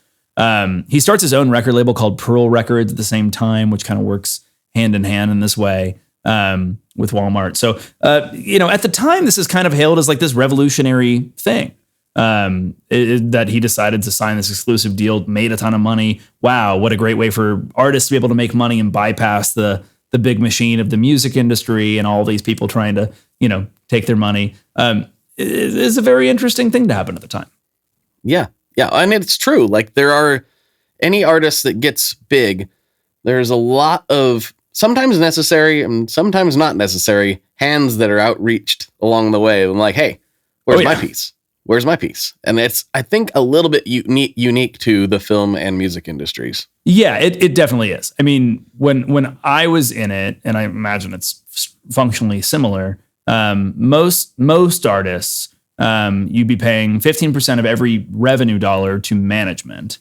S2: He starts his own record label called Pearl Records at the same time, which kind of works hand in hand in this way with Wal-Mart. So, at the time, this is kind of hailed as like this revolutionary thing. That he decided to sign this exclusive deal, made a ton of money. Wow, what a great way for artists to be able to make money and bypass the big machine of the music industry and all these people trying to, take their money. It is a very interesting thing to happen at the time.
S1: Yeah. And it's true. Like, there are any artist that gets big, there's a lot of sometimes necessary and sometimes not necessary hands that are outreached along the way. And like, hey, where's my piece? Where's my piece? And it's, I think, a little bit unique to the film and music industries. Yeah,
S2: it definitely is. I mean, when I was in it, and I imagine it's functionally similar, most artists, you'd be paying 15% of every revenue dollar to management.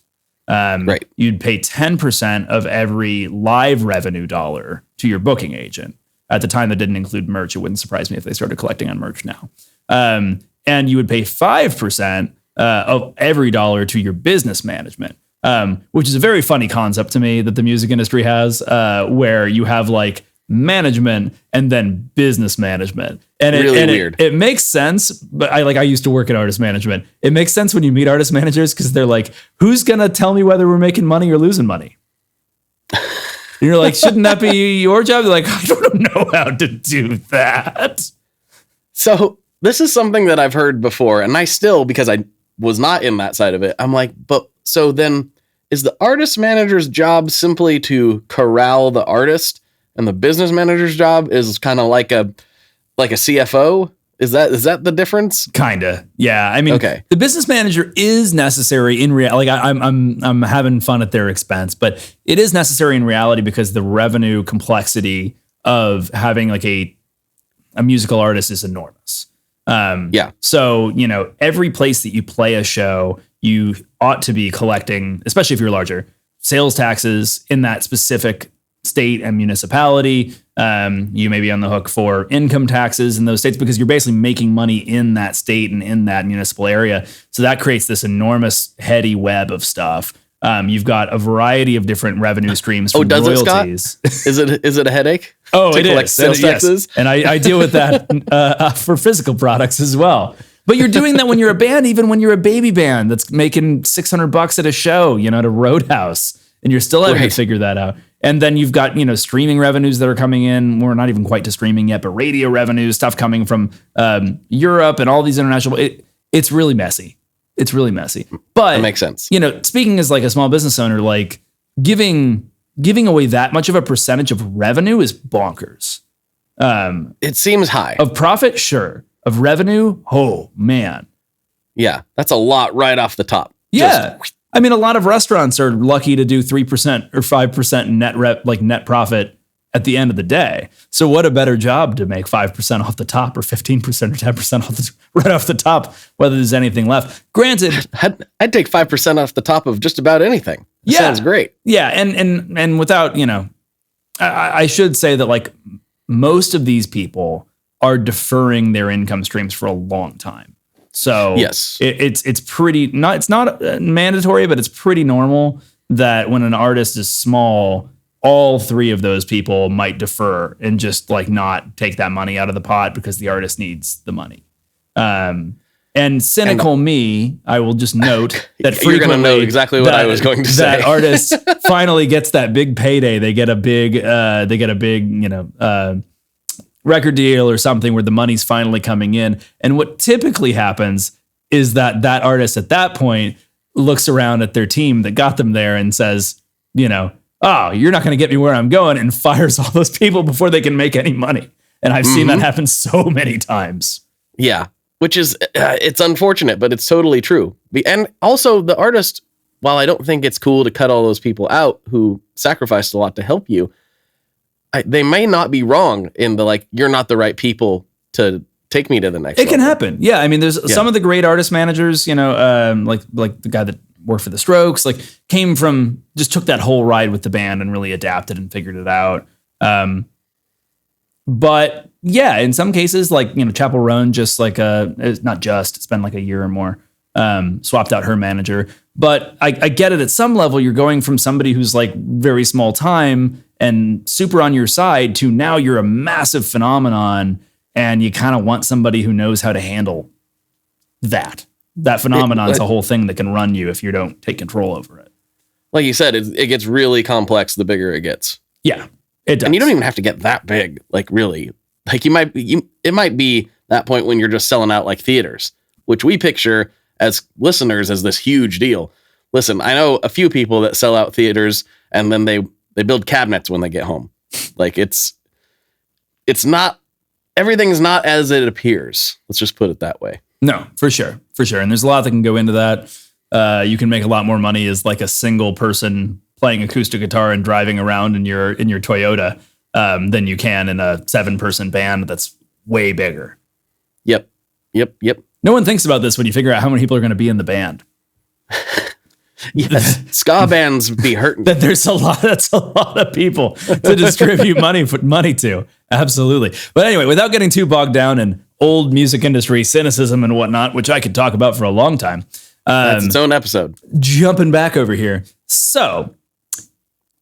S2: Right. You'd pay 10% of every live revenue dollar to your booking agent. At the time, that didn't include merch. It wouldn't surprise me if they started collecting on merch now. And you would pay 5% of every dollar to your business management, which is a very funny concept to me that the music industry has, where you have like management and then business management. And weird. It makes sense, but I used to work in artist management. It makes sense when you meet artist managers because they're like, who's going to tell me whether we're making money or losing money? And you're like, shouldn't that be your job? They're like, I don't know how to do that.
S1: So this is something that I've heard before, and I still, because I was not in that side of it, I'm like, but so then is the artist manager's job simply to corral the artist, and the business manager's job is kind of like a CFO? Is that the difference?
S2: Kinda, yeah. I mean,
S1: okay.
S2: The business manager is necessary in reality. Like I'm having fun at their expense, but it is necessary in reality because the revenue complexity of having like a musical artist is enormous. So, every place that you play a show, you ought to be collecting, especially if you're larger, sales taxes in that specific state and municipality. You may be on the hook for income taxes in those states because you're basically making money in that state and in that municipal area. So that creates this enormous heady web of stuff. You've got a variety of different revenue streams from royalties.
S1: Is it a headache?
S2: Oh, it is.
S1: Sales taxes?
S2: Yes. And I deal with that for physical products as well. But you're doing that when you're a band, even when you're a baby band that's making $600 at a show, at a Roadhouse, and you're still having to figure that out. And then you've got, streaming revenues that are coming in. We're not even quite to streaming yet, but radio revenues, stuff coming from Europe and all these international. It's really messy. It's really messy. But
S1: that makes sense.
S2: Speaking as like a small business owner, like giving away that much of a percentage of revenue is bonkers.
S1: It seems high.
S2: Of profit, sure. Of revenue, oh man.
S1: Yeah, that's a lot right off the top.
S2: Yeah. I mean, a lot of restaurants are lucky to do 3% or 5% net profit at the end of the day. So what a better job to make 5% off the top or 15% or 10% right off the top, whether there's anything left. Granted,
S1: I'd take 5% off the top of just about anything. Sounds great.
S2: Yeah, and without, I should say that like most of these people are deferring their income streams for a long time. So
S1: yes,
S2: it's pretty it's not mandatory, but it's pretty normal that when an artist is small, all three of those people might defer and just like not take that money out of the pot because the artist needs the money. And cynical me, I will just note that
S1: you're going to know exactly what I was going to say.
S2: That artist finally gets that big payday. They get a big, record deal or something where the money's finally coming in. And what typically happens is that artist at that point looks around at their team that got them there and says, oh, you're not going to get me where I'm going, and fires all those people before they can make any money. And I've seen that happen so many times.
S1: Yeah, which is, it's unfortunate, but it's totally true. And also the artist, while I don't think it's cool to cut all those people out who sacrificed a lot to help you, they may not be wrong in the, you're not the right people to take me to the next level.
S2: It can happen. Yeah. I mean, there's some of the great artist managers, like the guy that worked for the Strokes, just took that whole ride with the band and really adapted and figured it out. But yeah, in some cases, Chapel Roan it's been like a year or more, swapped out her manager. But I get it. At some level, you're going from somebody who's very small time and super on your side to now you're a massive phenomenon, and you kind of want somebody who knows how to handle that phenomenon's a whole thing that can run you if you don't take control over it.
S1: Like you said, it gets really complex the bigger it gets.
S2: Yeah, it does.
S1: And you don't even have to get that big, really. It might be that point when you're just selling out theaters, which we picture as listeners as this huge deal. Listen, I know a few people that sell out theaters and then they build cabinets when they get home. It's not, everything's not as it appears. Let's just put it that way.
S2: No, for sure. And there's a lot that can go into that. You can make a lot more money as a single person playing acoustic guitar and driving around in your Toyota than you can in a 7-person band that's way bigger.
S1: Yep.
S2: No one thinks about this when you figure out how many people are going to be in the band.
S1: Yes, ska bands be hurting.
S2: That's a lot of people to distribute money to. Absolutely. But anyway, without getting too bogged down in old music industry cynicism and whatnot, which I could talk about for a long time.
S1: That's its own episode.
S2: Jumping back over here. So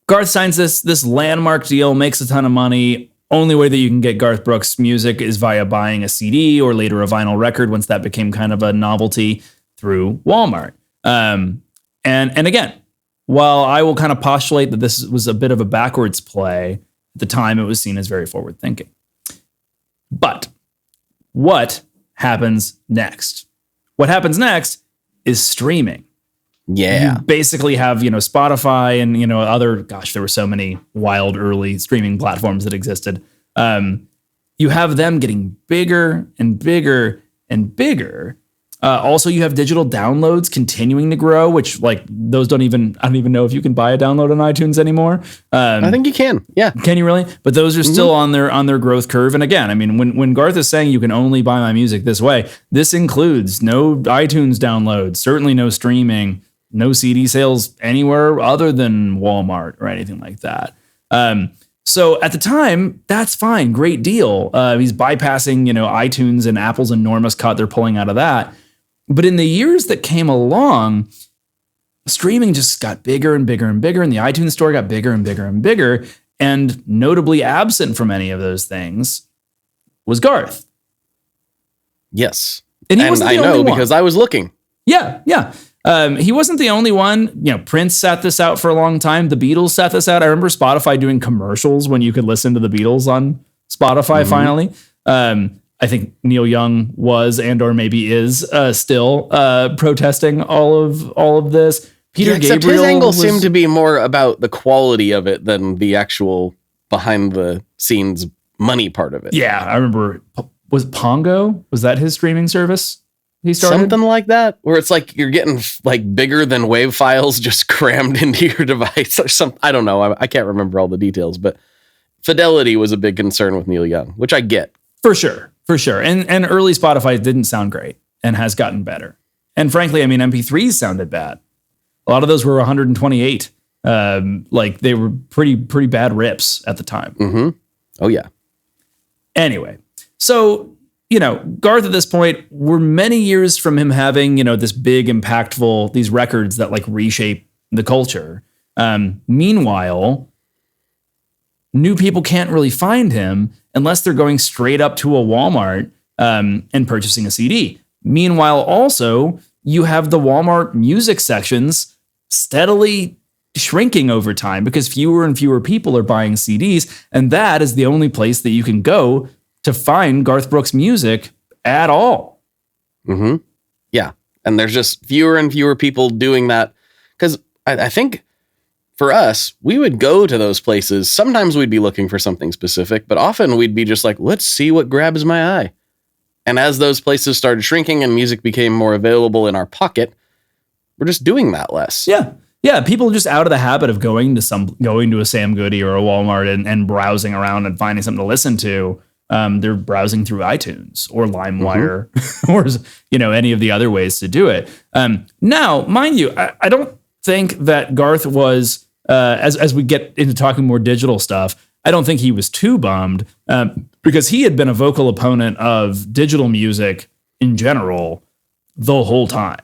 S2: Garth signs this landmark deal, makes a ton of money. Only way that you can get Garth Brooks music is via buying a CD or later a vinyl record, once that became kind of a novelty, through Wal-Mart. And again, while I will kind of postulate that this was a bit of a backwards play, at the time it was seen as very forward thinking. But what happens next? What happens next is streaming.
S1: Yeah.
S2: You basically have, Spotify and, other, there were so many wild early streaming platforms that existed. You have them getting bigger and bigger and bigger. Also, you have digital downloads continuing to grow, which those I don't even know if you can buy a download on iTunes anymore.
S1: I think you can. Yeah.
S2: Can you really? But those are still on their growth curve. And again, I mean, when Garth is saying you can only buy my music this way, this includes no iTunes downloads, certainly no streaming, no CD sales anywhere other than Wal-Mart or anything like that. So at the time, that's fine. Great deal. He's bypassing, iTunes and Apple's enormous cut they're pulling out of that. But in the years that came along, streaming just got bigger and bigger and bigger, and the iTunes store got bigger and bigger and bigger. And notably absent from any of those things was Garth.
S1: Yes.
S2: And he
S1: And
S2: wasn't
S1: I
S2: the only
S1: know
S2: one.
S1: because I was looking.
S2: Yeah. He wasn't the only one. Prince sat this out for a long time. The Beatles sat this out. I remember Spotify doing commercials when you could listen to the Beatles on Spotify finally. I think Neil Young was or maybe is still protesting all of this. Peter
S1: Except
S2: Gabriel
S1: his angle seemed to be more about the quality of it than the actual behind the scenes money part of it.
S2: Yeah, I remember. Was Pongo? Was that his streaming service he started?
S1: Something like that, where it's like you're getting like bigger than WAV files just crammed into your device or something. I don't know. I can't remember all the details, but fidelity was a big concern with Neil Young, which I get. For sure.
S2: And early Spotify didn't sound great and has gotten better. And frankly, I mean, MP3s sounded bad. A lot of those were 128. Like they were pretty bad rips at the time.
S1: Mm-hmm. Oh, yeah.
S2: Anyway, so, Garth at this point, we're many years from him having, this big, impactful, these records that like reshape the culture. Meanwhile, new people can't really find him unless they're going straight up to a Walmart and purchasing a CD. Meanwhile, also, you have the Walmart music sections steadily shrinking over time because fewer and fewer people are buying CDs. And that is the only place that you can go to find Garth Brooks music at all.
S1: Mm-hmm. Yeah. And there's just fewer and fewer people doing that. Because I think for us, we would go to those places. Sometimes we'd be looking for something specific, but often we'd be just like, let's see what grabs my eye. And as those places started shrinking and music became more available in our pocket, we're just doing that less.
S2: Yeah, people are just out of the habit of going to a Sam Goody or a Walmart and browsing around and finding something to listen to. They're browsing through iTunes or LimeWire or any of the other ways to do it. Now, mind you, I don't think that Garth was as we get into talking more digital stuff. I don't think he was too bummed because he had been a vocal opponent of digital music in general the whole time.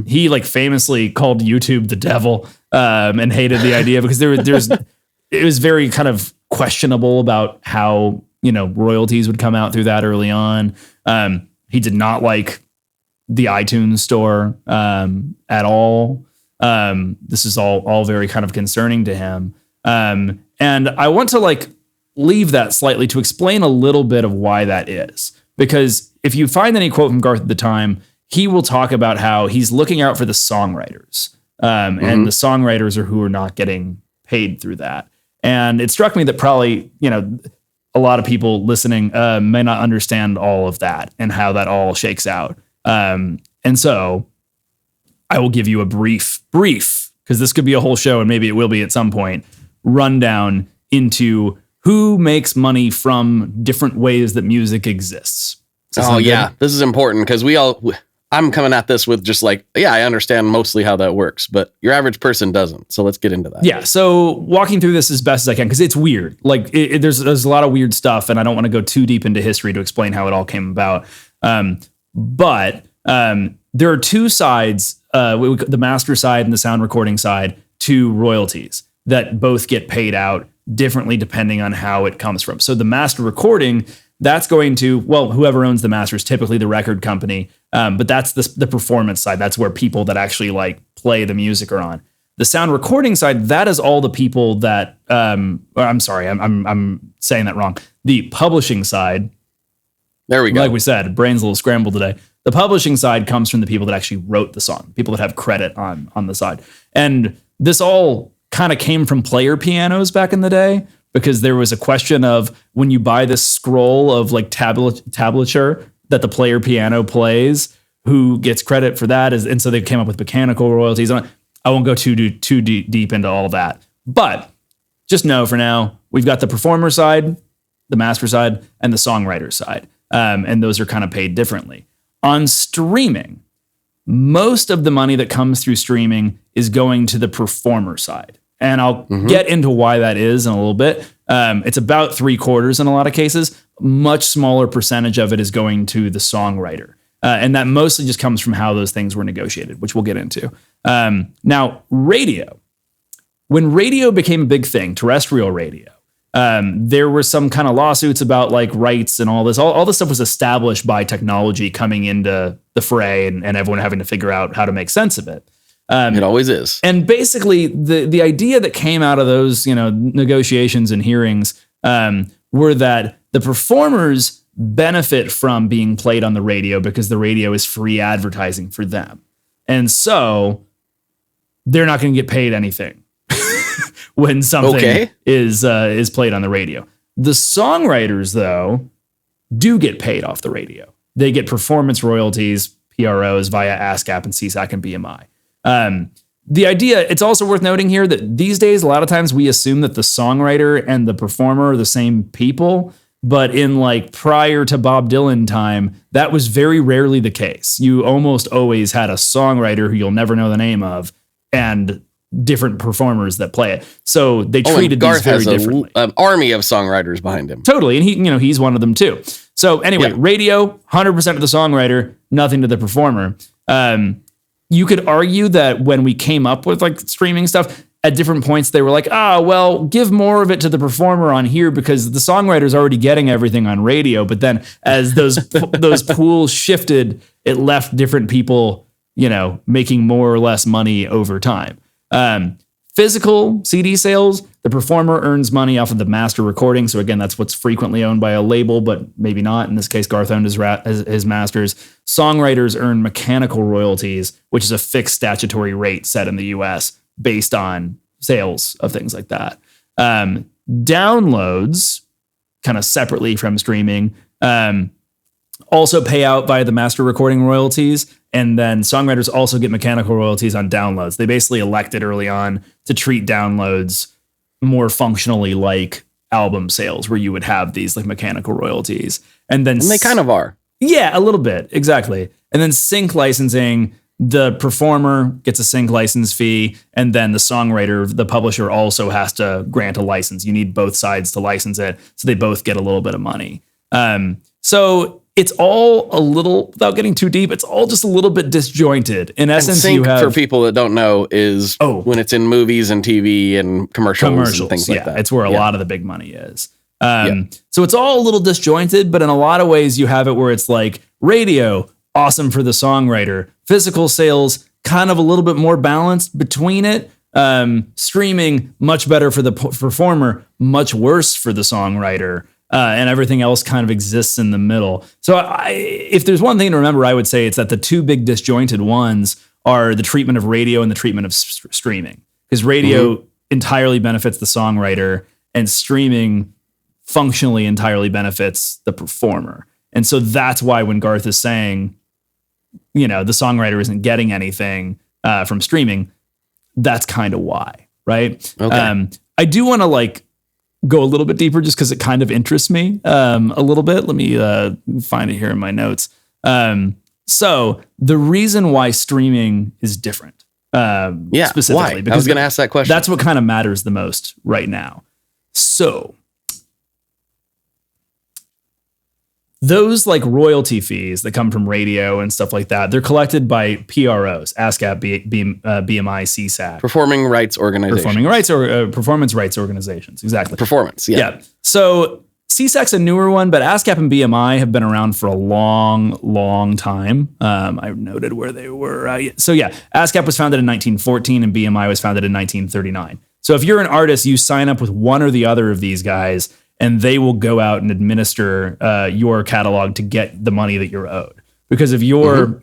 S2: He like famously called YouTube the devil and hated the idea because it was very kind of questionable about how, royalties would come out through that early on. He did not like the iTunes store at all. This is all very kind of concerning to him. And I want to leave that slightly to explain a little bit of why that is. Because if you find any quote from Garth at the time, he will talk about how he's looking out for the songwriters. And the songwriters are who are not getting paid through that. And it struck me that probably, a lot of people listening may not understand all of that and how that all shakes out. And so I will give you a brief, because this could be a whole show and maybe it will be at some point, rundown into who makes money from different ways that music exists.
S1: Oh, yeah. This is important because I'm coming at this with just I understand mostly how that works, but your average person doesn't. So let's get into that.
S2: Yeah. So walking through this as best as I can, because it's weird. There's a lot of weird stuff, and I don't want to go too deep into history to explain how it all came about. But there are two sides, the master side and the sound recording side, to royalties that both get paid out differently depending on how it comes from. So the master recording, that's going to, whoever owns the master is typically the record company. But that's the performance side. That's where people that actually play the music are on. The sound recording side, that is all the people that, I'm sorry, I'm saying that wrong. The publishing side.
S1: There we go.
S2: Like we said, brain's a little scrambled today. The publishing side comes from the people that actually wrote the song, people that have credit on the side. And this all kind of came from player pianos back in the day, because there was a question of when you buy this scroll of tablature that the player piano plays, who gets credit for that and so they came up with mechanical royalties. I won't go too deep into all that, but just know for now, we've got the performer side, the master side, and the songwriter side. And those are kind of paid differently. On streaming, most of the money that comes through streaming is going to the performer side. And I'll get into why that is in a little bit. It's about 3/4 in a lot of cases. Much smaller percentage of it is going to the songwriter. And that mostly just comes from how those things were negotiated, which we'll get into. Now, radio. When radio became a big thing, terrestrial radio, There were some kind of lawsuits about like rights and all this. All this stuff was established by technology coming into the fray and everyone having to figure out how to make sense of it.
S1: It always is.
S2: And basically, the idea that came out of those, negotiations and hearings were that the performers benefit from being played on the radio because the radio is free advertising for them. And so they're not going to get paid anything when something is played on the radio. The songwriters, though, do get paid off the radio. They get performance royalties, PROs via ASCAP and CSAC and BMI. The idea, it's also worth noting here that these days, a lot of times we assume that the songwriter and the performer are the same people. But in like prior to Bob Dylan time, that was very rarely the case. You almost always had a songwriter who you'll never know the name of and different performers that play it. So they treated these very differently.
S1: An army of songwriters behind him.
S2: Totally. And he's one of them too. So anyway, radio, 100% to the songwriter, nothing to the performer. You could argue that when we came up with like streaming stuff, at different points, they were like, give more of it to the performer on here because the songwriter's already getting everything on radio. But then as those pools shifted, it left different people, making more or less money over time. Physical CD sales, the performer earns money off of the master recording. So again, that's what's frequently owned by a label, but maybe not. In this case, Garth owned his masters. Songwriters earn mechanical royalties, which is a fixed statutory rate set in the US based on sales of things like that. Downloads, kind of separately from streaming, also pay out via the master recording royalties. And then songwriters also get mechanical royalties on downloads. They basically elected early on to treat downloads more functionally like album sales, where you would have these like mechanical royalties. And
S1: they kind of are.
S2: Yeah, a little bit. Exactly. And then sync licensing, the performer gets a sync license fee, and then the songwriter, the publisher, also has to grant a license. You need both sides to license it, so they both get a little bit of money. So it's all a little, without getting too deep, it's all just a little bit disjointed. In essence,
S1: sync,
S2: you have,
S1: for people that don't know, is when it's in movies and TV and commercials and things like that.
S2: It's where a lot of the big money is. So it's all a little disjointed, but in a lot of ways you have it where it's like radio, awesome for the songwriter. Physical sales, kind of a little bit more balanced between it. Streaming, much better for the performer, much worse for the songwriter. And everything else kind of exists in the middle. So if there's one thing to remember, I would say it's that the two big disjointed ones are the treatment of radio and the treatment of streaming. Because radio entirely benefits the songwriter, and streaming functionally entirely benefits the performer. And so that's why when Garth is saying, the songwriter isn't getting anything from streaming, that's kind of why, right?
S1: Okay.
S2: I do want to go a little bit deeper just because it kind of interests me a little bit. Let me find it here in my notes. So the reason why streaming is different, specifically,
S1: why?
S2: because
S1: I was going to ask that question.
S2: That's what kind of matters the most right now. So those royalty fees that come from radio and stuff like that, they're collected by PROs, ASCAP, BMI, CSAC.
S1: Performing rights organizations.
S2: Performance rights organizations, exactly.
S1: Performance, yeah.
S2: So CSAC's a newer one, but ASCAP and BMI have been around for a long, long time. I noted where they were. ASCAP was founded in 1914 and BMI was founded in 1939. So if you're an artist, you sign up with one or the other of these guys, and they will go out and administer your catalog to get the money that you're owed. Because if you're,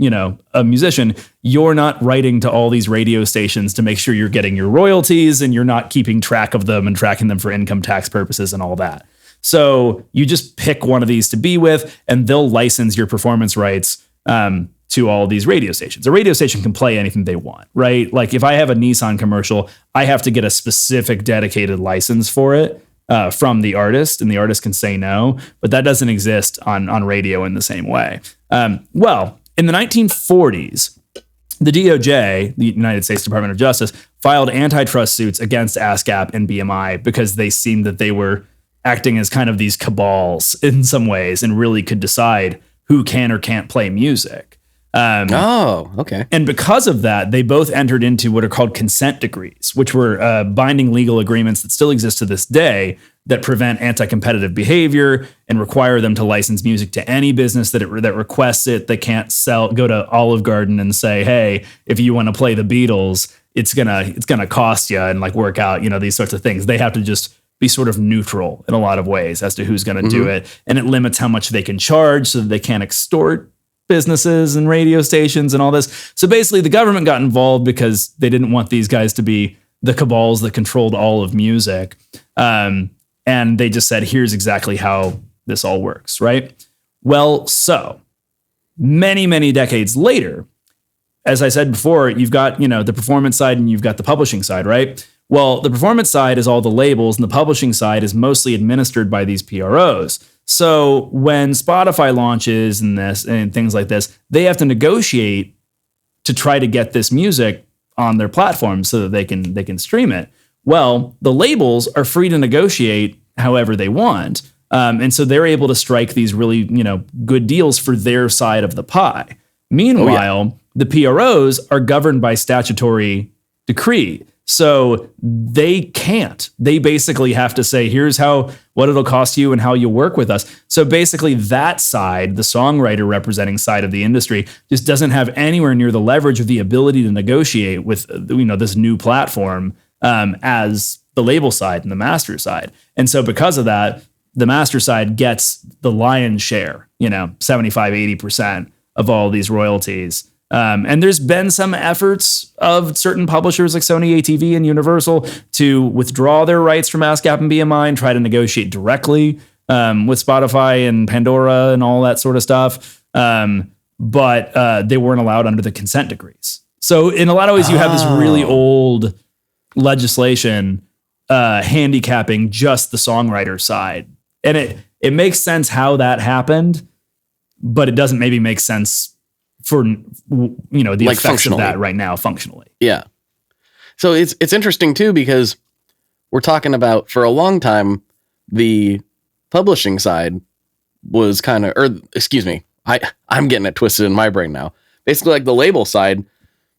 S2: a musician, you're not writing to all these radio stations to make sure you're getting your royalties, and you're not keeping track of them and tracking them for income tax purposes and all that. So you just pick one of these to be with, and they'll license your performance rights to all these radio stations. A radio station can play anything they want, right? Like if I have a Nissan commercial, I have to get a specific dedicated license for it. From the artist, and the artist can say no, but that doesn't exist on radio in the same way. Well, in the 1940s, the DOJ, the United States Department of Justice, filed antitrust suits against ASCAP and BMI because they seemed that they were acting as kind of these cabals in some ways and really could decide who can or can't play music.
S1: Okay.
S2: And because of that, they both entered into what are called consent decrees, which were binding legal agreements that still exist to this day that prevent anti-competitive behavior and require them to license music to any business that requests it. They can't go to Olive Garden and say, hey, if you want to play the Beatles, it's gonna cost you, and like work out, these sorts of things. They have to just be sort of neutral in a lot of ways as to who's going to do it. And it limits how much they can charge so that they can't extort businesses and radio stations and all this. So basically the government got involved because they didn't want these guys to be the cabals that controlled all of music. And they just said, here's exactly how this all works, right? Well, so many, many decades later, as I said before, you've got, the performance side and you've got the publishing side, right? Well, the performance side is all the labels and the publishing side is mostly administered by these PROs. So when Spotify launches and things like this, they have to negotiate to try to get this music on their platform so that they can stream it. Well, the labels are free to negotiate however they want. And so they're able to strike these really, good deals for their side of the pie. Meanwhile, the PROs are governed by statutory decree. So they can't. They basically have to say, here's what it'll cost you and how you work with us. So basically that side, the songwriter representing side of the industry, just doesn't have anywhere near the leverage or the ability to negotiate with, this new platform as the label side and the master side. And so because of that, the master side gets the lion's share, 75, 80% of all these royalties. And there's been some efforts of certain publishers like Sony, ATV, and Universal to withdraw their rights from ASCAP and BMI and try to negotiate directly with Spotify and Pandora and all that sort of stuff. But they weren't allowed under the consent decrees. So in a lot of ways, you have this really old legislation handicapping just the songwriter side. And it makes sense how that happened, but it doesn't maybe make sense for the like effects of that right now functionally.
S1: Yeah. So it's interesting too, because we're talking about, for a long time, the publishing side was I'm getting it twisted in my brain now. Basically, like the label side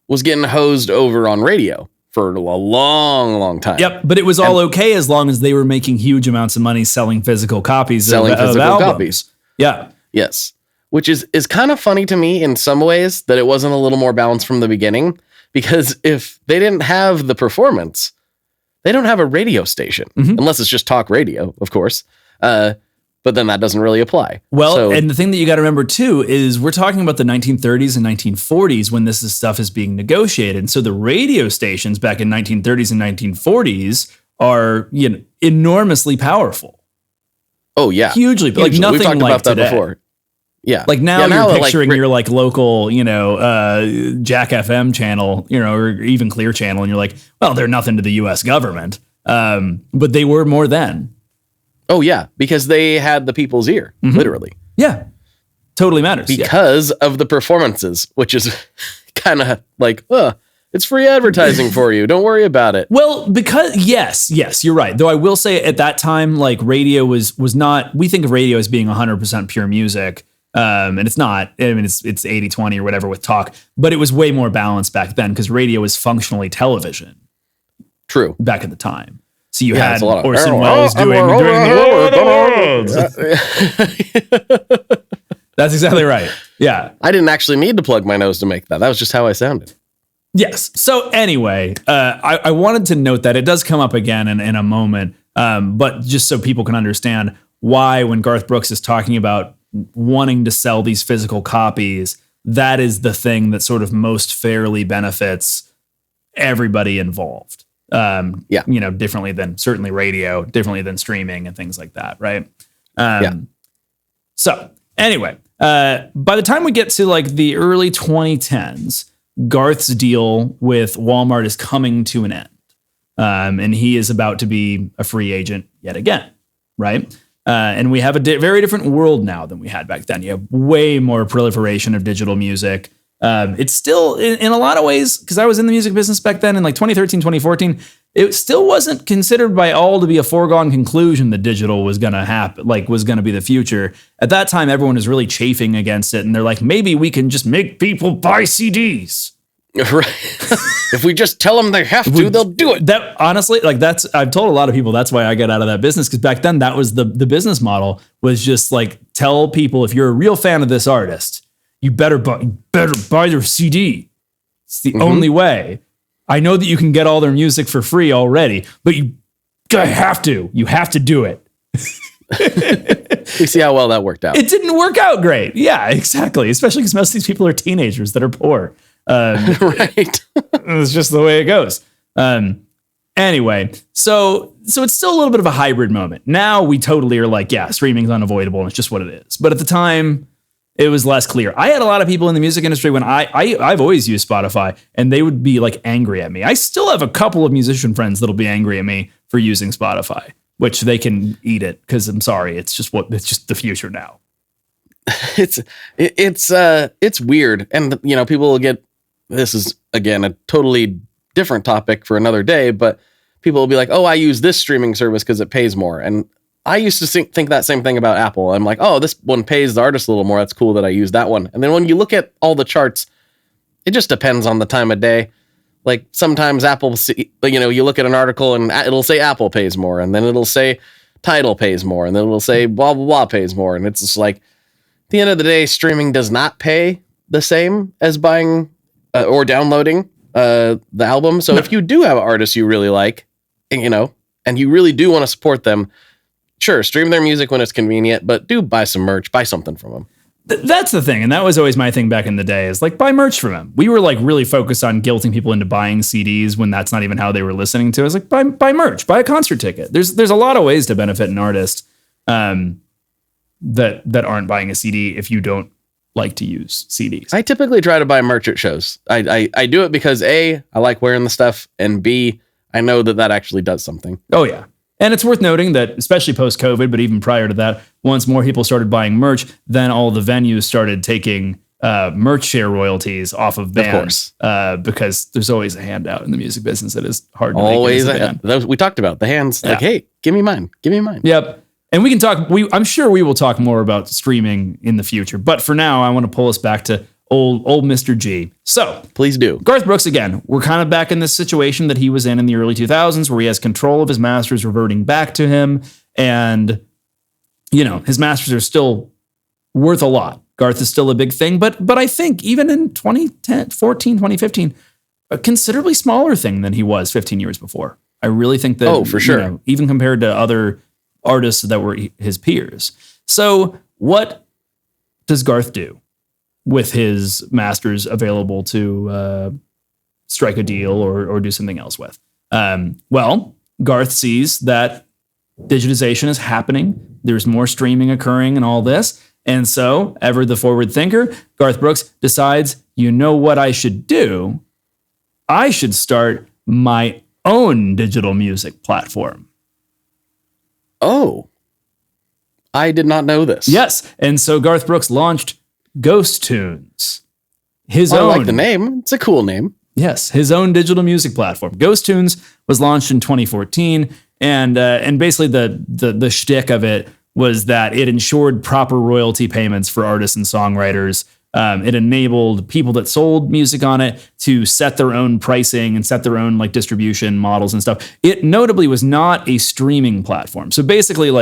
S1: was getting hosed over on radio for a long, long time.
S2: Yep. But it was all okay as long as they were making huge amounts of money selling physical copies of albums. Yeah.
S1: Yes. Which is kind of funny to me in some ways that it wasn't a little more balanced from the beginning, because if they didn't have the performance, they don't have a radio station, unless it's just talk radio, of course. But then that doesn't really apply.
S2: Well, and the thing that you got to remember too is we're talking about the 1930s and 1940s when this stuff is being negotiated. And so the radio stations back in 1930s and 1940s are, enormously powerful.
S1: Oh yeah.
S2: Hugely. Like nothing
S1: We've talked
S2: like
S1: about that
S2: today.
S1: before. Yeah.
S2: Like now you're picturing your like local, Jack FM channel, or even Clear channel. And you're like, well, they're nothing to the US government. But they were more then.
S1: Oh yeah. Because they had the people's ear, literally.
S2: Yeah. Totally matters.
S1: Because of the performances, which is kind of like, it's free advertising for you. Don't worry about it.
S2: Well, because yes, you're right. Though I will say at that time, like radio was not, we think of radio as being 100% pure music. And it's not. I mean, it's 80-20 or whatever with talk, but it was way more balanced back then because radio was functionally television.
S1: True.
S2: Back at the time. So you had Orson Welles doing During the World. That's exactly right. Yeah.
S1: I didn't actually need to plug my nose to make that. That was just how I sounded.
S2: Yes. So anyway, I wanted to note that it does come up again in a moment, but just so people can understand why when Garth Brooks is talking about wanting to sell these physical copies, that is the thing that sort of most fairly benefits everybody involved. Differently than certainly radio, differently than streaming and things like that. Right. So anyway, by the time we get to like the early 2010s, Garth's deal with Wal-Mart is coming to an end. And he is about to be a free agent yet again. Right. And we have a very different world now than we had back then. You have way more proliferation of digital music. It's still, in a lot of ways, because I was in the music business back then in like 2013, 2014, it still wasn't considered by all to be a foregone conclusion that digital was going to happen, like was going to be the future. At that time, everyone was really chafing against it. And they're like, maybe we can just make people buy CDs.
S1: Right. If we just tell them they have to, they'll do it.
S2: That honestly, like I've told a lot of people that's why I got out of that business. Because back then that was the business model, was just like, tell people if you're a real fan of this artist, you better buy their CD. It's the only way. I know that you can get all their music for free already, but you have to do it.
S1: We see how well that worked out.
S2: It didn't work out great. Yeah, exactly. Especially because most of these people are teenagers that are poor.
S1: Right.
S2: It's just the way it goes. Anyway, so it's still a little bit of a hybrid moment. Now we totally are like, yeah, streaming's unavoidable and it's just what it is. But at the time, it was less clear. I had a lot of people in the music industry when I've always used Spotify, and they would be like angry at me. I still have a couple of musician friends that'll be angry at me for using Spotify, which they can eat it, because I'm sorry, it's just the future now.
S1: It's weird, and people will get. This is again a totally different topic for another day, but people will be like, "Oh, I use this streaming service because it pays more," and I used to think that same thing about Apple. I'm like, oh, this one pays the artist a little more. That's cool that I use that one. And then when you look at all the charts, it just depends on the time of day. Like sometimes Apple, you look at an article and it'll say Apple pays more, and then it'll say Tidal pays more, and then it'll say blah, blah, blah pays more. And it's just like, at the end of the day, streaming does not pay the same as buying or downloading the album. So if you do have artists you really like, and you really do want to support them, sure, stream their music when it's convenient, but do buy some merch, buy something from them.
S2: That's the thing. And that was always my thing back in the day, is like, buy merch from them. We were like really focused on guilting people into buying CDs when that's not even how they were listening to. It's like, buy merch, buy a concert ticket. There's a lot of ways to benefit an artist that aren't buying a CD if you don't like to use CDs.
S1: I typically try to buy merch at shows. I do it because A, I like wearing the stuff, and B, I know that actually does something.
S2: Oh, yeah. And it's worth noting that, especially post-COVID, but even prior to that, once more people started buying merch, then all the venues started taking merch share royalties off of bands. Of course. Because there's always a handout in the music business that is hard to
S1: always
S2: make. Always.
S1: We talked about the hands. Yeah. Like, hey, give me mine.
S2: Yep. And we can talk, I'm sure we will talk more about streaming in the future. But for now, I want to pull us back to old Mr. G. So
S1: please do.
S2: Garth Brooks, again, we're kind of back in this situation that he was in the early 2000s, where he has control of his masters reverting back to him. And, his masters are still worth a lot. Garth is still a big thing. But I think even in 2015, a considerably smaller thing than he was 15 years before. I really think that,
S1: for sure.
S2: Even compared to other artists that were his peers. So what does Garth do with his masters available to strike a deal or do something else with? Well, Garth sees that digitization is happening. There's more streaming occurring and all this. And so, ever the forward thinker, Garth Brooks decides, you know what I should do? I should start my own digital music platform.
S1: Oh, I did not know this.
S2: Yes. And so Garth Brooks launched Ghost Tunes. I
S1: like the name. It's a cool name.
S2: Yes, his own digital music platform. Ghost Tunes was launched in 2014, and basically the shtick of it was that it ensured proper royalty payments for artists and songwriters. It enabled people that sold music on it to set their own pricing and set their own distribution models and stuff. It notably was not a streaming platform. So basically,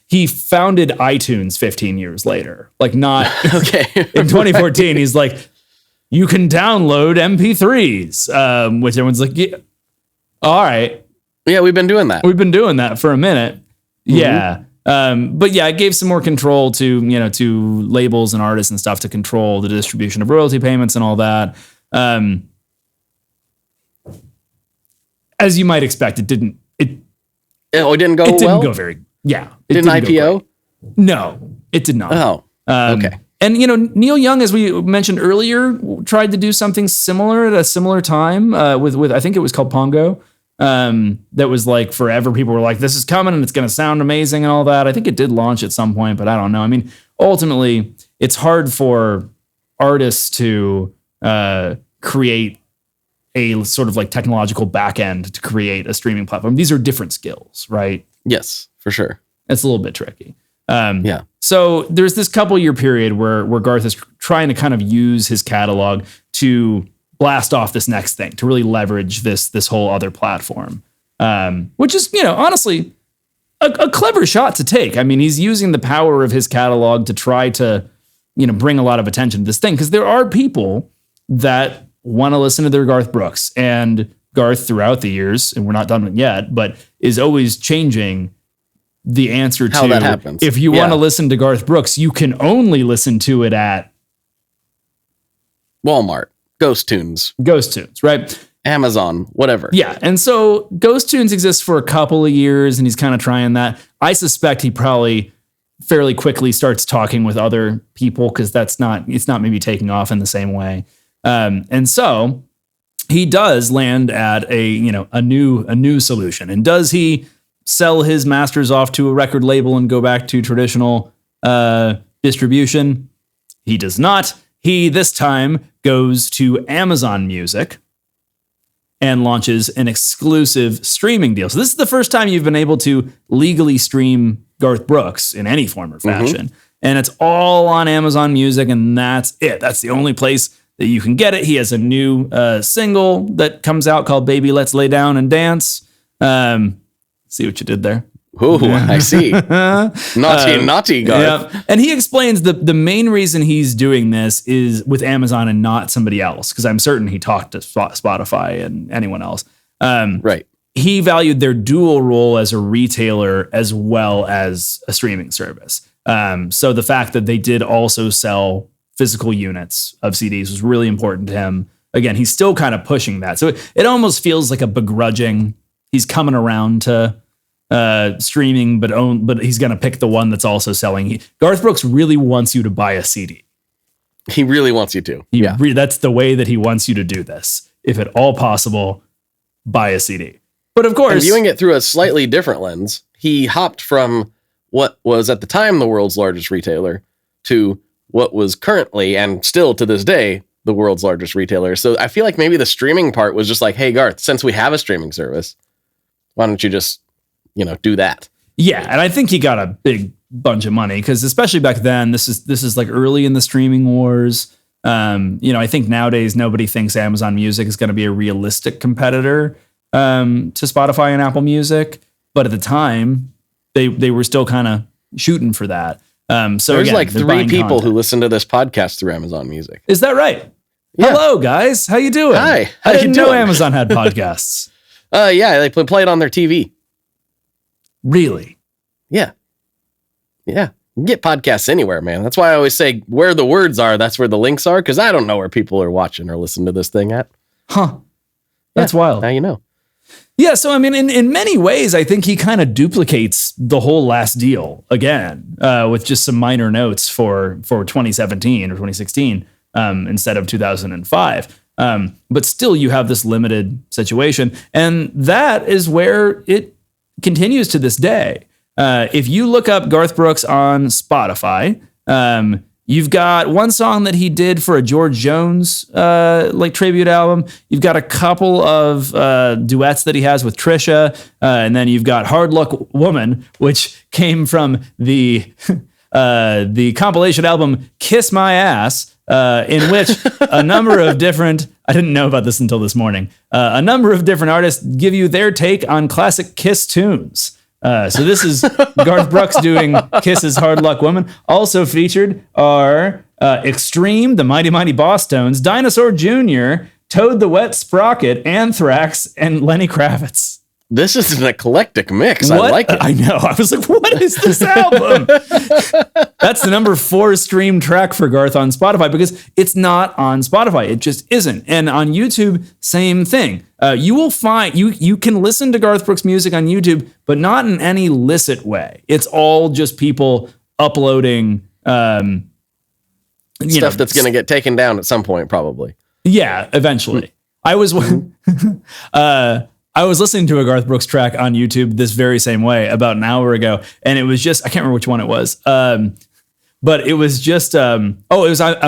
S2: he founded iTunes 15 years later. Not
S1: okay.
S2: In 2014, he's like, you can download MP3s, which everyone's like, yeah, all right.
S1: Yeah, we've been doing that.
S2: We've been doing that for a minute. Mm-hmm. Yeah. But yeah, it gave some more control to, to labels and artists and stuff to control the distribution of royalty payments and all that. As you might expect, it didn't go very, yeah.
S1: It didn't IPO?
S2: No, it did not.
S1: Oh, okay.
S2: And, Neil Young, as we mentioned earlier, tried to do something similar at a similar time with I think it was called Pongo. That was forever. People were like, this is coming and it's going to sound amazing and all that. I think it did launch at some point, but I don't know. I mean, ultimately, it's hard for artists to create a sort of like technological back end to create a streaming platform. These are different skills, right?
S1: Yes, for sure.
S2: It's a little bit tricky.
S1: Yeah.
S2: So there's this couple year period where Garth is trying to kind of use his catalog to blast off this next thing, to really leverage this whole other platform, which is, honestly, a clever shot to take. I mean, he's using the power of his catalog to try to, bring a lot of attention to this thing, because there are people that want to listen to their Garth Brooks, and Garth throughout the years, and we're not done with it yet, but is always changing the answer to
S1: how that happens.
S2: If you want to listen to Garth Brooks, you can only listen to it at
S1: Wal-Mart, Ghost Tunes,
S2: right?
S1: Amazon, whatever.
S2: Yeah. And so Ghost Tunes exists for a couple of years, and he's kind of trying that. I suspect he probably fairly quickly starts talking with other people, because it's not maybe taking off in the same way. And so he does land at a new solution. And does he sell his masters off to a record label and go back to traditional distribution? He does not. He this time goes to Amazon Music and launches an exclusive streaming deal. So this is the first time you've been able to legally stream Garth Brooks in any form or fashion. And it's all on Amazon Music, and that's it. That's the only place that you can get it. He has a new single that comes out called Baby Let's Lay Down and Dance. See what you did there?
S1: Oh, I see. Naughty Garth.
S2: Yeah. And he explains the main reason he's doing this is with Amazon and not somebody else, because I'm certain he talked to Spotify and anyone else.
S1: Right.
S2: He valued their dual role as a retailer as well as a streaming service. So the fact that they did also sell physical units of CDs was really important to him. Again, he's still kind of pushing that. So it almost feels like a begrudging. He's coming around to streaming, but he's going to pick the one that's also selling. Garth Brooks really wants you to buy a CD.
S1: He really wants you to.
S2: That's the way that he wants you to do this. If at all possible, buy a CD. But of course,
S1: and viewing it through a slightly different lens, he hopped from what was at the time the world's largest retailer to what was currently and still to this day the world's largest retailer. So I feel like maybe the streaming part was just like, hey, Garth, since we have a streaming service, why don't you just, do that?
S2: Yeah. And I think he got a big bunch of money, because especially back then, this is like early in the streaming wars. I think nowadays nobody thinks Amazon Music is going to be a realistic competitor to Spotify and Apple Music. But at the time, they were still kind of shooting for that. So
S1: there's
S2: again,
S1: like 3 people who listen to this podcast through Amazon Music.
S2: Is that right?
S1: Yeah.
S2: Hello, guys. How you doing?
S1: Hi.
S2: I didn't know Amazon had podcasts.
S1: Yeah, they play it on their TV.
S2: Really?
S1: Yeah. Yeah. You can get podcasts anywhere, man. That's why I always say where the words are, that's where the links are, because I don't know where people are watching or listening to this thing at.
S2: Huh. That's wild.
S1: Now you know.
S2: Yeah, so I mean, in many ways, I think he kind of duplicates the whole last deal again, with just some minor notes for 2017 or 2016 instead of 2005. But still, you have this limited situation, and that is where it continues to this day. If you look up Garth Brooks on Spotify, you've got one song that he did for a George Jones tribute album. You've got a couple of duets that he has with Trisha, and then you've got Hard Luck Woman, which came from the compilation album Kiss My Ass, in which a number of different, I didn't know about this until this morning, a number of different artists give you their take on classic Kiss tunes. So this is Garth Brooks doing Kiss's Hard Luck Woman. Also featured are Extreme, the Mighty Mighty Boss Tones, Dinosaur Jr., Toad the Wet Sprocket, Anthrax, and Lenny Kravitz.
S1: This is an eclectic mix. I like it.
S2: I know. I was like, what is this album? That's the number 4 stream track for Garth on Spotify, because it's not on Spotify. It just isn't. And on YouTube, same thing. You will find, you can listen to Garth Brooks music on YouTube, but not in any licit way. It's all just people uploading
S1: stuff that's going to get taken down at some point, probably.
S2: Yeah, eventually. I was listening to a Garth Brooks track on YouTube this very same way about an hour ago, and it was just, I can't remember which one it was. but it was just, I'm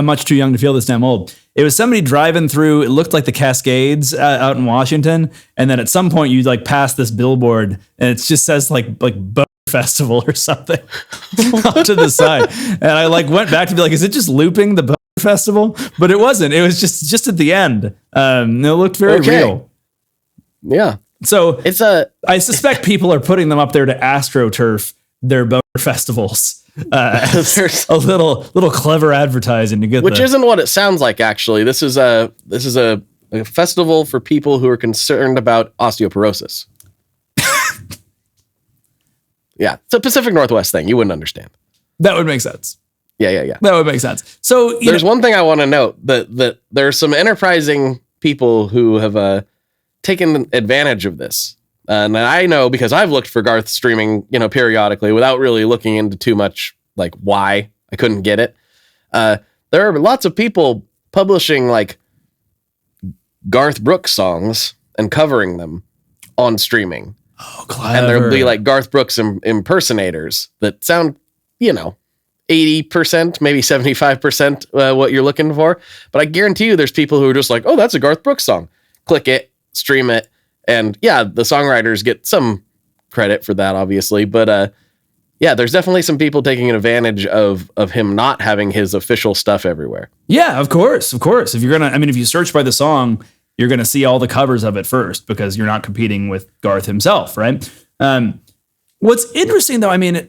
S2: much too young to feel this damn old. It was somebody driving through, it looked like the Cascades out in Washington. And then at some point you like pass this billboard and it just says like Boner Festival or something off to the side. And I like went back to be like, is it just looping the Boner Festival? But it wasn't. It was just at the end. It looked very real.
S1: Yeah.
S2: So I suspect people are putting them up there to AstroTurf their Boner Festivals. There's a little clever advertising to get,
S1: which isn't what it sounds like. Actually, this is a festival for people who are concerned about osteoporosis. Yeah, it's a Pacific Northwest thing. You wouldn't understand.
S2: That would make sense.
S1: Yeah.
S2: That would make sense. So
S1: there's one thing I want to note that there are some enterprising people who have taken advantage of this. And I know because I've looked for Garth streaming, periodically without really looking into too much, like why I couldn't get it. There are lots of people publishing like Garth Brooks songs and covering them on streaming.
S2: Oh, clever.
S1: And there'll be like Garth Brooks impersonators that sound, 80%, maybe 75% what you're looking for. But I guarantee you there's people who are just like, oh, that's a Garth Brooks song. Click it, stream it. And yeah, the songwriters get some credit for that, obviously. But there's definitely some people taking advantage of him not having his official stuff everywhere.
S2: Yeah, of course. If if you search by the song, you're going to see all the covers of it first because you're not competing with Garth himself, right? What's interesting though,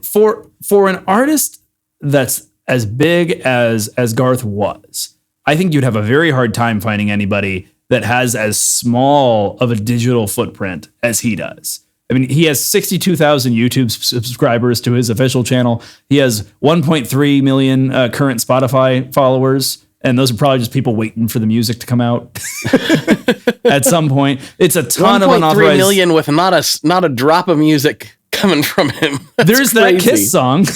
S2: for an artist that's as big as Garth was, I think you'd have a very hard time finding anybody that has as small of a digital footprint as he does. He has 62,000 YouTube subscribers to his official channel. He has 1.3 million current Spotify followers. And those are probably just people waiting for the music to come out at some point. It's a ton of unauthorized
S1: 1.3 million with not a drop of music coming from him.
S2: There's that Kiss song,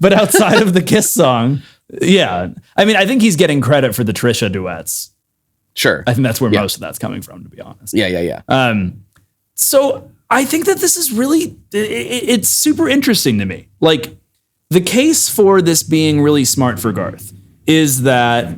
S2: but outside of the Kiss song, yeah. I think he's getting credit for the Trisha duets.
S1: Sure.
S2: I think that's where most of that's coming from, to be honest.
S1: Yeah.
S2: So I think that this is really, it's super interesting to me. Like, the case for this being really smart for Garth is that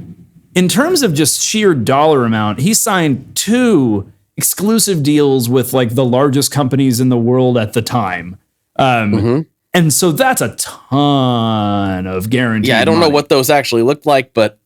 S2: in terms of just sheer dollar amount, he signed 2 exclusive deals with like the largest companies in the world at the time. And so that's a ton of guaranteed
S1: I don't
S2: money.
S1: know what those actually looked like, but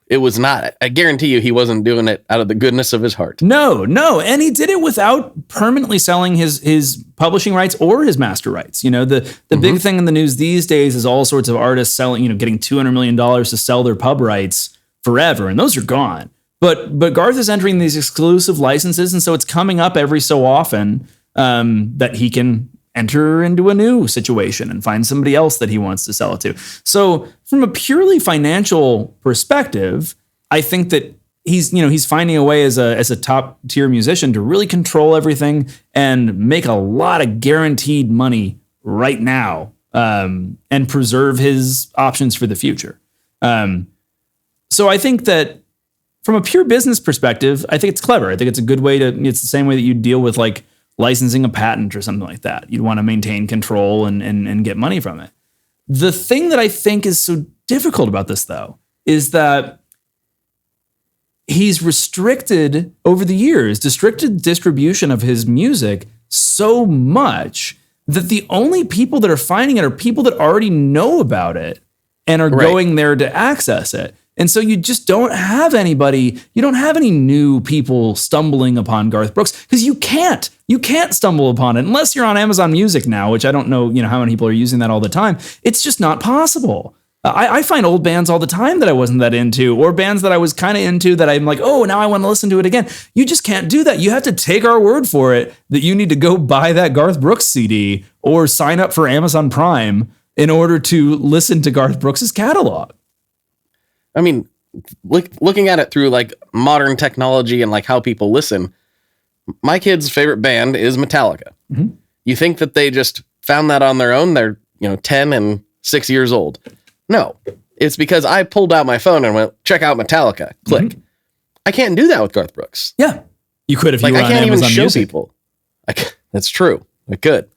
S1: it was not. I guarantee you he wasn't doing it out of the goodness of his heart.
S2: No. And he did it without permanently selling his publishing rights or his master rights. The big thing in the news these days is all sorts of artists selling, getting $200 million to sell their pub rights forever. And those are gone. But Garth is entering these exclusive licenses. And so it's coming up every so often that he can enter into a new situation and find somebody else that he wants to sell it to. So from a purely financial perspective, I think that he's finding a way as a top tier musician to really control everything and make a lot of guaranteed money right now, and preserve his options for the future. So I think that from a pure business perspective, I think it's clever. I think it's a good way it's the same way that you deal with like licensing a patent or something like that. You'd want to maintain control and get money from it. The thing that I think is so difficult about this, though, is that he's restricted distribution of his music so much that the only people that are finding it are people that already know about it and are going there to access it. And so you just don't have anybody, you don't have any new people stumbling upon Garth Brooks because you can't stumble upon it unless you're on Amazon Music now, which I don't know, how many people are using that all the time. It's just not possible. I find old bands all the time that I wasn't that into, or bands that I was kind of into that I'm like, oh, now I want to listen to it again. You just can't do that. You have to take our word for it that you need to go buy that Garth Brooks CD or sign up for Amazon Prime in order to listen to Garth Brooks's catalog.
S1: Looking at it through like modern technology and like how people listen, my kid's favorite band is Metallica. Mm-hmm. You think that they just found that on their own? They're 10 and 6 years old. No, it's because I pulled out my phone and went, check out Metallica. Click. Mm-hmm. I can't do that with Garth Brooks.
S2: Yeah, you could if you were on
S1: I can't
S2: Amazon
S1: even show
S2: Music.
S1: people. That's true. I could.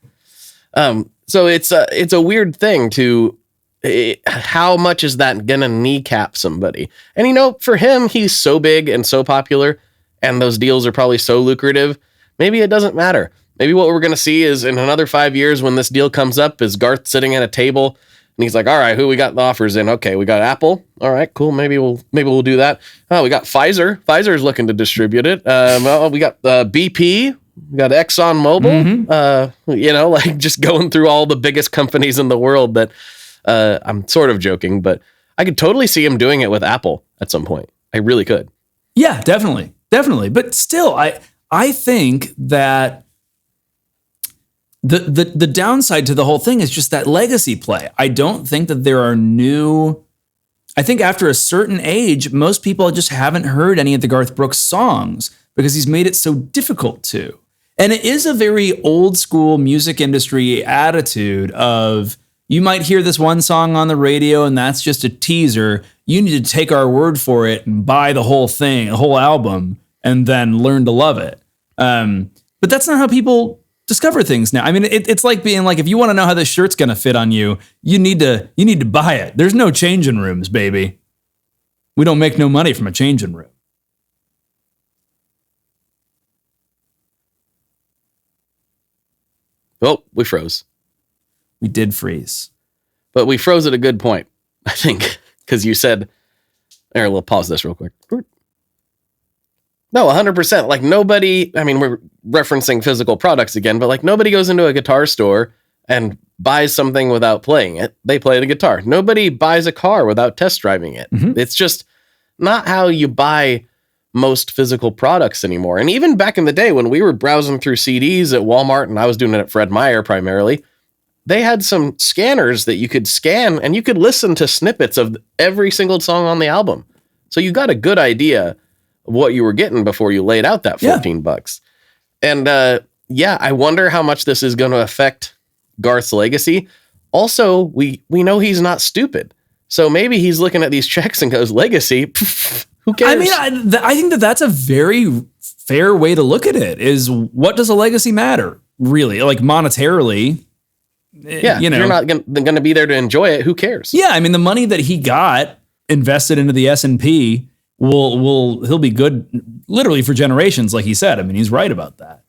S1: So it's a weird thing to how much is that going to kneecap somebody? And, you know, for him, he's so big and so popular, and those deals are probably so lucrative. Maybe it doesn't matter. Maybe what we're going to see is in another 5 years when this deal comes up is Garth sitting at a table and he's like, all right, who we got the offers in? Okay, we got Apple. All right, cool. Maybe we'll do that. Oh, we got Pfizer. Pfizer's looking to distribute it. We got BP. We got Exxon Mobil. You know, like just going through all the biggest companies in the world that I'm sort of joking, but I could totally see him doing it with Apple at some point. I really could.
S2: Yeah, definitely. But still, I think that the downside to the whole thing is just that legacy play. I don't think that there are I think after a certain age, most people just haven't heard any of the Garth Brooks songs because he's made it so difficult to. And it is a very old school music industry attitude of, you might hear this one song on the radio and that's just a teaser. You need to take our word for it and buy the whole thing, the whole album, and then learn to love it. But that's not how people discover things now. I mean, it's like being like, if you want to know how this shirt's going to fit on you, you need to buy it. There's no changing rooms, baby. We don't make no money from a changing room.
S1: Well, we froze.
S2: We did freeze.
S1: But we froze at a good point, I think, because you said, here, we'll pause this real quick. No, 100%. Like nobody, I mean, we're referencing physical products again, but like nobody goes into a guitar store and buys something without playing it. They play the guitar. Nobody buys a car without test driving it. Mm-hmm. It's just not how you buy most physical products anymore. And even back in the day when we were browsing through CDs at Wal-Mart, and I was doing it at Fred Meyer primarily, they had some scanners that you could scan and you could listen to snippets of every single song on the album. So you got a good idea of what you were getting before you laid out that $14. And I wonder how much this is going to affect Garth's legacy. Also, we know he's not stupid. So maybe he's looking at these checks and goes, legacy, who cares?
S2: I mean, I think that's a very fair way to look at it, is what does a legacy matter, really? Like monetarily.
S1: Yeah, you know, if you're not going to be there to enjoy it, who cares?
S2: Yeah, I mean, the money that he got invested into the S&P he'll be good literally for generations, like he said. I mean, he's right about that.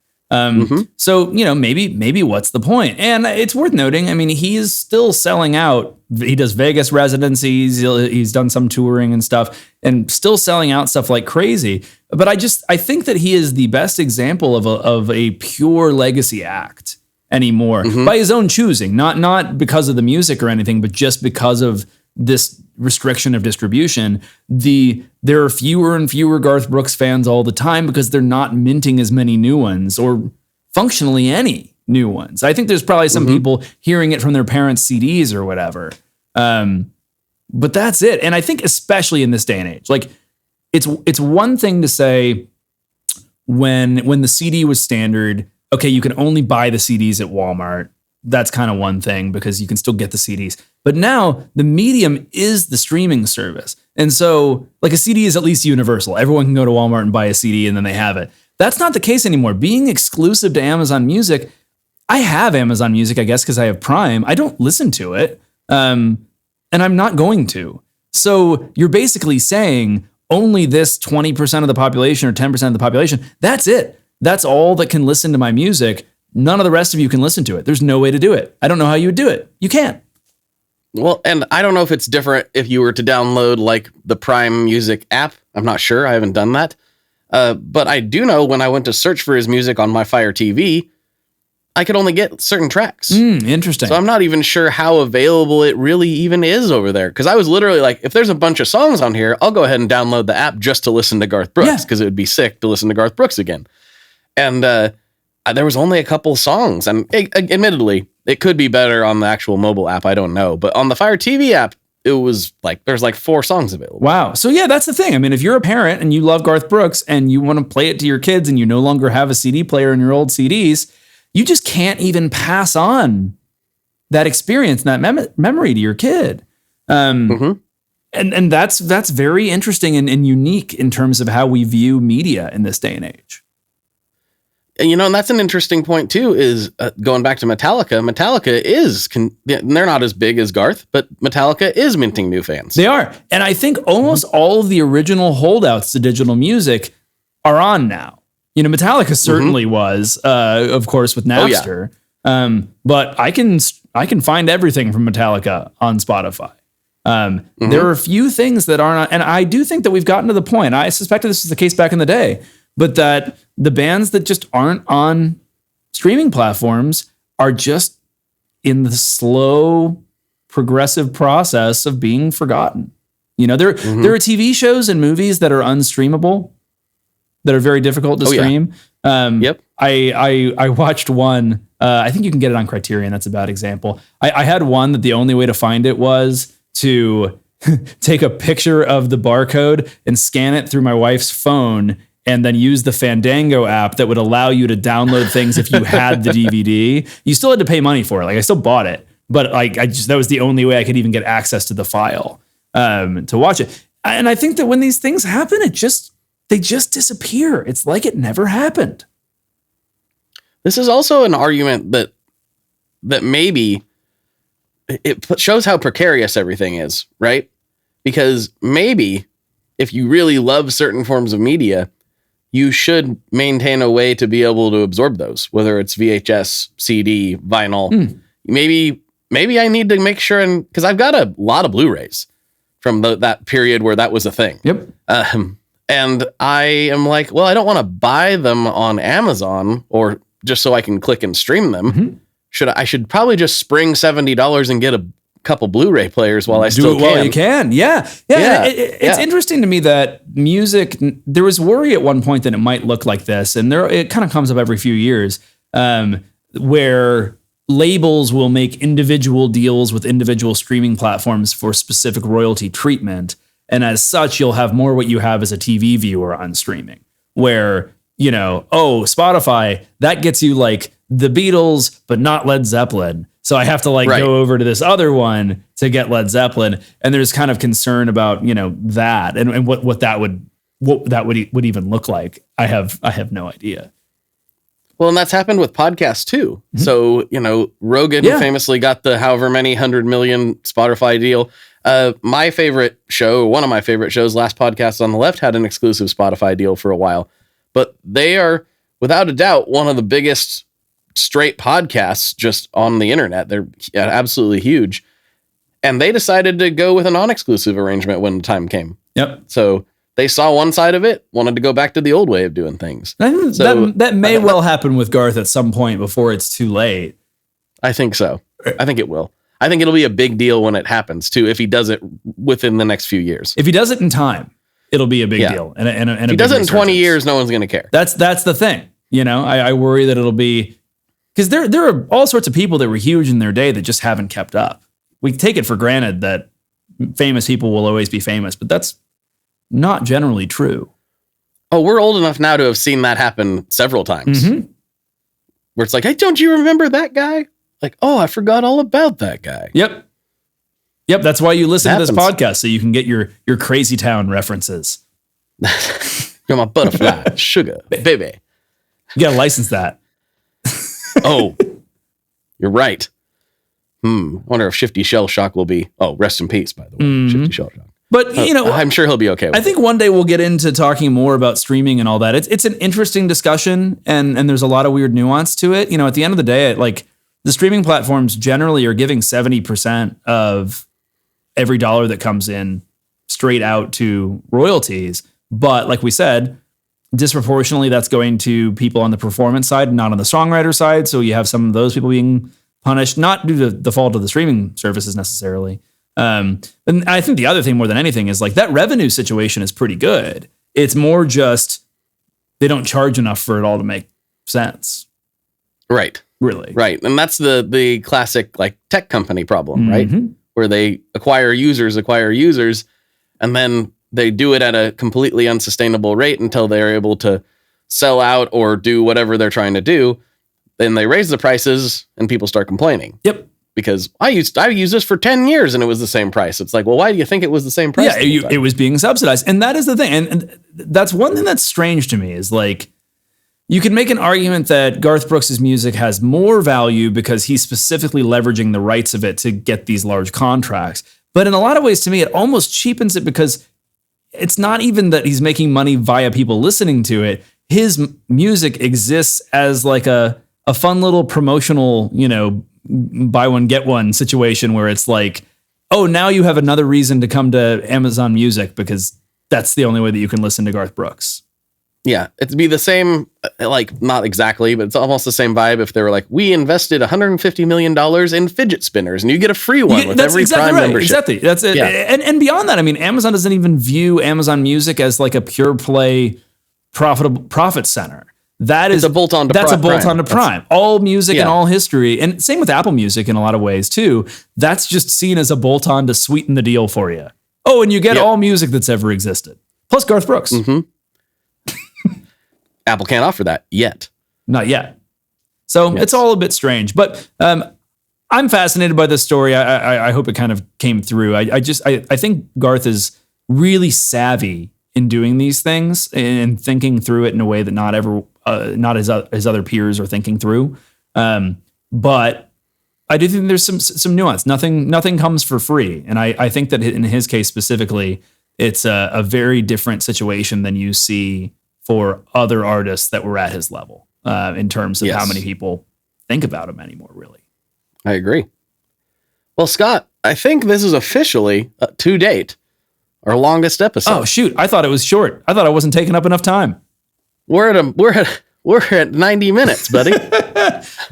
S2: So, you know, maybe what's the point? And it's worth noting, I mean, he is still selling out. He does Vegas residencies. He's done some touring and stuff and still selling out stuff like crazy. But I think that he is the best example of a pure legacy act anymore by his own choosing, not because of the music or anything, but just because of this restriction of distribution. There are fewer and fewer Garth Brooks fans all the time because they're not minting as many new ones or functionally any new ones. I think there's probably some people hearing it from their parents' CDs or whatever. But that's it. And I think especially in this day and age, like it's one thing to say when the CD was standard, okay, you can only buy the CDs at Walmart. That's kind of one thing because you can still get the CDs. But now the medium is the streaming service. And so like a CD is at least universal. Everyone can go to Walmart and buy a CD and then they have it. That's not the case anymore. Being exclusive to Amazon Music, I have Amazon Music, I guess, because I have Prime. I don't listen to it. And I'm not going to. So you're basically saying only this 20% of the population or 10% of the population, that's it. That's all that can listen to my music. None of the rest of you can listen to it. There's no way to do it. I don't know how you would do it. You can't.
S1: Well, and I don't know if it's different if you were to download like the Prime Music app. I'm not sure. I haven't done that. But I do know when I went to search for his music on my Fire TV, I could only get certain tracks.
S2: Interesting.
S1: So I'm not even sure how available it really even is over there. Because I was literally like, if there's a bunch of songs on here, I'll go ahead and download the app just to listen to Garth Brooks because it would be sick to listen to Garth Brooks again. And there was only a couple songs. And admittedly, it could be better on the actual mobile app. I don't know. But on the Fire TV app, it was like, there's like 4 songs available.
S2: Wow. So yeah, that's the thing. I mean, if you're a parent and you love Garth Brooks and you want to play it to your kids and you no longer have a CD player in your old CDs, you just can't even pass on that experience and that memory to your kid. And that's very interesting and unique in terms of how we view media in this day and age.
S1: And that's an interesting point too, is going back to Metallica. Metallica they're not as big as Garth, but Metallica is minting new fans.
S2: They are. And I think almost all of the original holdouts to digital music are on now. Metallica certainly was, of course, with Napster. But I can find everything from Metallica on Spotify. There are a few things that aren't, and I do think that we've gotten to the point, I suspected this was the case back in the day, but that the bands that just aren't on streaming platforms are just in the slow, progressive process of being forgotten. There are TV shows and movies that are unstreamable, that are very difficult to stream.
S1: Yep.
S2: I watched one, I think you can get it on Criterion, that's a bad example. I had one that the only way to find it was to take a picture of the barcode and scan it through my wife's phone and then use the Fandango app that would allow you to download things if you had the DVD. You still had to pay money for it. Like, I still bought it, but that was the only way I could even get access to the file to watch it. And I think that when these things happen, they just disappear. It's like it never happened.
S1: This is also an argument that maybe it shows how precarious everything is, right? Because maybe if you really love certain forms of media, you should maintain a way to be able to absorb those, whether it's VHS, CD, vinyl. Maybe I need to make sure, because I've got a lot of Blu-rays from that period where that was a thing.
S2: Yep.
S1: And I am like, well, I don't want to buy them on Amazon or just so I can click and stream them. I should probably just spring $70 and get a couple Blu-ray players while I still can.
S2: Well, you can. Yeah. It's interesting to me that music, there was worry at one point that it might look like this, and it kind of comes up every few years, where labels will make individual deals with individual streaming platforms for specific royalty treatment. And as such, you'll have more what you have as a TV viewer on streaming, where, Spotify, that gets you like the Beatles, but not Led Zeppelin. So I have to go over to this other one to get Led Zeppelin. And there's kind of concern about, that and what that would even look like. I have no idea.
S1: Well, and that's happened with podcasts too. So, Rogan famously got the however many 100 million Spotify deal. My favorite show, one of my favorite shows, Last Podcast on the Left, had an exclusive Spotify deal for a while. But they are, without a doubt, one of the biggest straight podcasts just on the internet. They're absolutely huge. And they decided to go with a non-exclusive arrangement when the time came.
S2: Yep.
S1: So they saw one side of it, wanted to go back to the old way of doing things.
S2: That may well happen with Garth at some point before it's too late.
S1: I think so. I think it will. I think it'll be a big deal when it happens too, if he does it within the next few years.
S2: If he does it in time, it'll be a big deal. And
S1: if he does it in 20 years, no one's going to care.
S2: That's the thing. I worry that it'll be, because there are all sorts of people that were huge in their day that just haven't kept up. We take it for granted that famous people will always be famous, but that's not generally true.
S1: Oh, we're old enough now to have seen that happen several times. Where it's like, hey, don't you remember that guy? Like, oh, I forgot all about that guy.
S2: Yep. That's why you listen to this podcast, so you can get your Crazy Town references.
S1: You're my butterfly, sugar, baby.
S2: You got to license that.
S1: Oh, you're right. I wonder if Shifty Shell Shock will be. Oh, rest in peace, by the way, Shifty Shell Shock.
S2: But
S1: I'm sure he'll be okay with
S2: I think one day we'll get into talking more about streaming and all that. It's an interesting discussion, and there's a lot of weird nuance to it. At the end of the day, the streaming platforms generally are giving 70% of every dollar that comes in straight out to royalties. But like we said, disproportionately, that's going to people on the performance side, not on the songwriter side. So you have some of those people being punished, not due to the fault of the streaming services necessarily. And I think the other thing more than anything is that revenue situation is pretty good. It's more just they don't charge enough for it all to make sense.
S1: Right.
S2: Really.
S1: Right. And that's the classic tech company problem, right? Where they acquire users, and then they do it at a completely unsustainable rate until they're able to sell out or do whatever they're trying to do. Then they raise the prices and people start complaining.
S2: Yep.
S1: Because I used this for 10 years and it was the same price. It's like, well, why do you think it was the same price?
S2: Yeah, it was being subsidized. And that is the thing. And that's one thing that's strange to me is You can make an argument that Garth Brooks' music has more value because he's specifically leveraging the rights of it to get these large contracts. But in a lot of ways, to me, it almost cheapens it because it's not even that he's making money via people listening to it. His music exists as like a fun little promotional, buy one, get one situation where it's like, oh, now you have another reason to come to Amazon Music because that's the only way that you can listen to Garth Brooks.
S1: Yeah, it'd be the same, like, not exactly, but it's almost the same vibe if they were like, we invested $150 million in fidget spinners and you get a free one with every Prime membership.
S2: Exactly. That's it. Yeah. And beyond that, I mean, Amazon doesn't even view Amazon Music as like a pure play profit center. That's a bolt-on to Prime. All music and all history. And same with Apple Music in a lot of ways too. That's just seen as a bolt-on to sweeten the deal for you. Oh, and you get all music that's ever existed. Plus Garth Brooks.
S1: Mm-hmm. Apple can't offer that yet.
S2: Not yet. So it's all a bit strange, but I'm fascinated by this story. I hope it kind of came through. I think Garth is really savvy in doing these things and thinking through it in a way that not his other peers are thinking through. But I do think there's some nuance. Nothing comes for free. And I think that in his case specifically, it's a very different situation than you see for other artists that were at his level in terms of how many people think about him anymore, really.
S1: I agree. Well, Scott, I think this is officially, to date, our longest episode.
S2: Oh, shoot. I thought it was short. I thought I wasn't taking up enough time.
S1: We're at 90 minutes, buddy.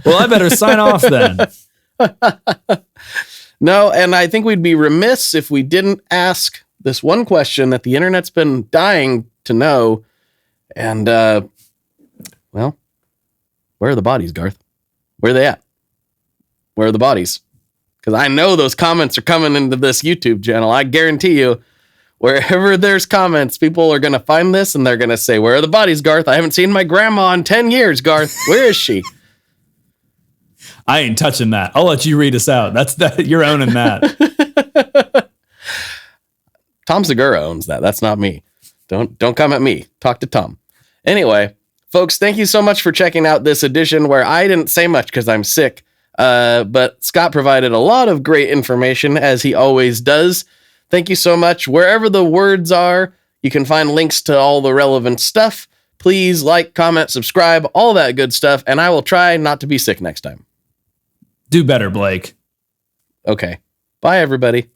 S2: Well, I better sign off then.
S1: No, and I think we'd be remiss if we didn't ask this one question that the internet's been dying to know. And, well, where are the bodies, Garth? Where are they at? Where are the bodies? Because I know those comments are coming into this YouTube channel. I guarantee you, wherever there's comments, people are going to find this and they're going to say, where are the bodies, Garth? I haven't seen my grandma in 10 years, Garth. Where is she?
S2: I ain't touching that. I'll let you read us out. You're owning that.
S1: Tom Segura owns that. That's not me. Don't come at me. Talk to Tom. Anyway, folks, thank you so much for checking out this edition where I didn't say much because I'm sick. But Scott provided a lot of great information, as he always does. Thank you so much. Wherever the words are, you can find links to all the relevant stuff. Please like, comment, subscribe, all that good stuff. And I will try not to be sick next time.
S2: Do better, Blake.
S1: Okay. Bye, everybody.